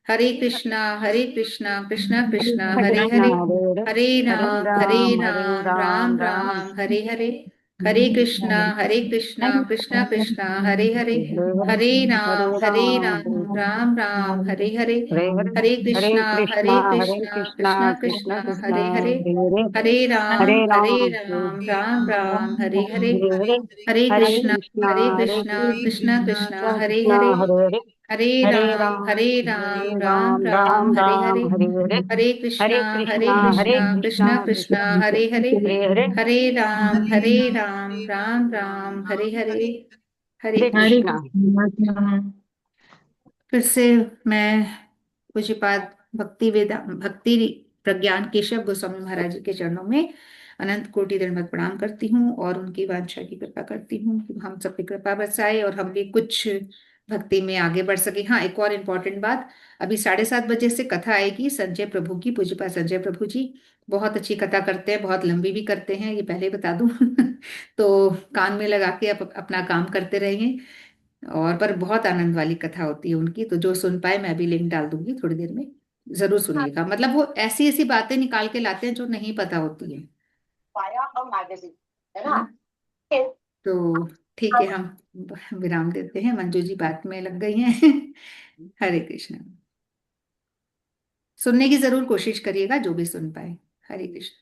हरे कृष्णा हरे कृष्णा हरे हरे कृष्ण हरे, हरे हरे, हरे हरे राम, राम राम हरे हरे। हरे कृष्णा हरे हरे, हरे हरे राम राम, हरे हरे। हरे हरे, हरे हरे कृष्णा कृष्ण कृष्ण हरे हरे, हरे हरे हरे राम राम हरे हरे। हरे हरे, हरे हरे कृष्ण कृष्णा हरे कृष्ण हरे, हरे हरे, हरे राम हरे राम, हरे हरे। हरे, हरे हरे कृष्णा कृष्ण कृष्णा कृष्ण हरे हरे, हरे हरे, हरे राम, हरे हरे। हरे हरे कृष्ण। कृष्ण। कृष्ण फिर से मैं पूज्यपाद भक्ति प्रज्ञान केशव गोस्वामी महाराज जी के चरणों में अनंत कोटि दंडवत प्रणाम करती हूँ, और उनकी वांछा की कृपा करती हूँ कि हम सब पे कृपा बरसाए और हम भी कुछ भक्ति में आगे बढ़ सके। हाँ, एक और इम्पोर्टेंट बात, अभी 7:30 बजे से कथा आएगी संजय प्रभु की। पूज्यपाद संजय प्रभु जी बहुत अच्छी कथा करते हैं, बहुत लंबी भी करते हैं, ये पहले बता दूं। तो कान में लगा के आप अपना काम करते रहेंगे, और पर बहुत आनंद वाली कथा होती है उनकी। तो जो सुन पाए, मैं भी लिंक डाल दूंगी थोड़ी देर में, जरूर सुनिएगा। मतलब वो ऐसी ऐसी बातें निकाल के लाते हैं जो नहीं पता होती है, है ना। तो ठीक है, हम विराम देते हैं। मंजू जी बात में लग गई हैं। हरे कृष्ण। सुनने की जरूर कोशिश करिएगा जो भी सुन पाए। हरे कृष्ण।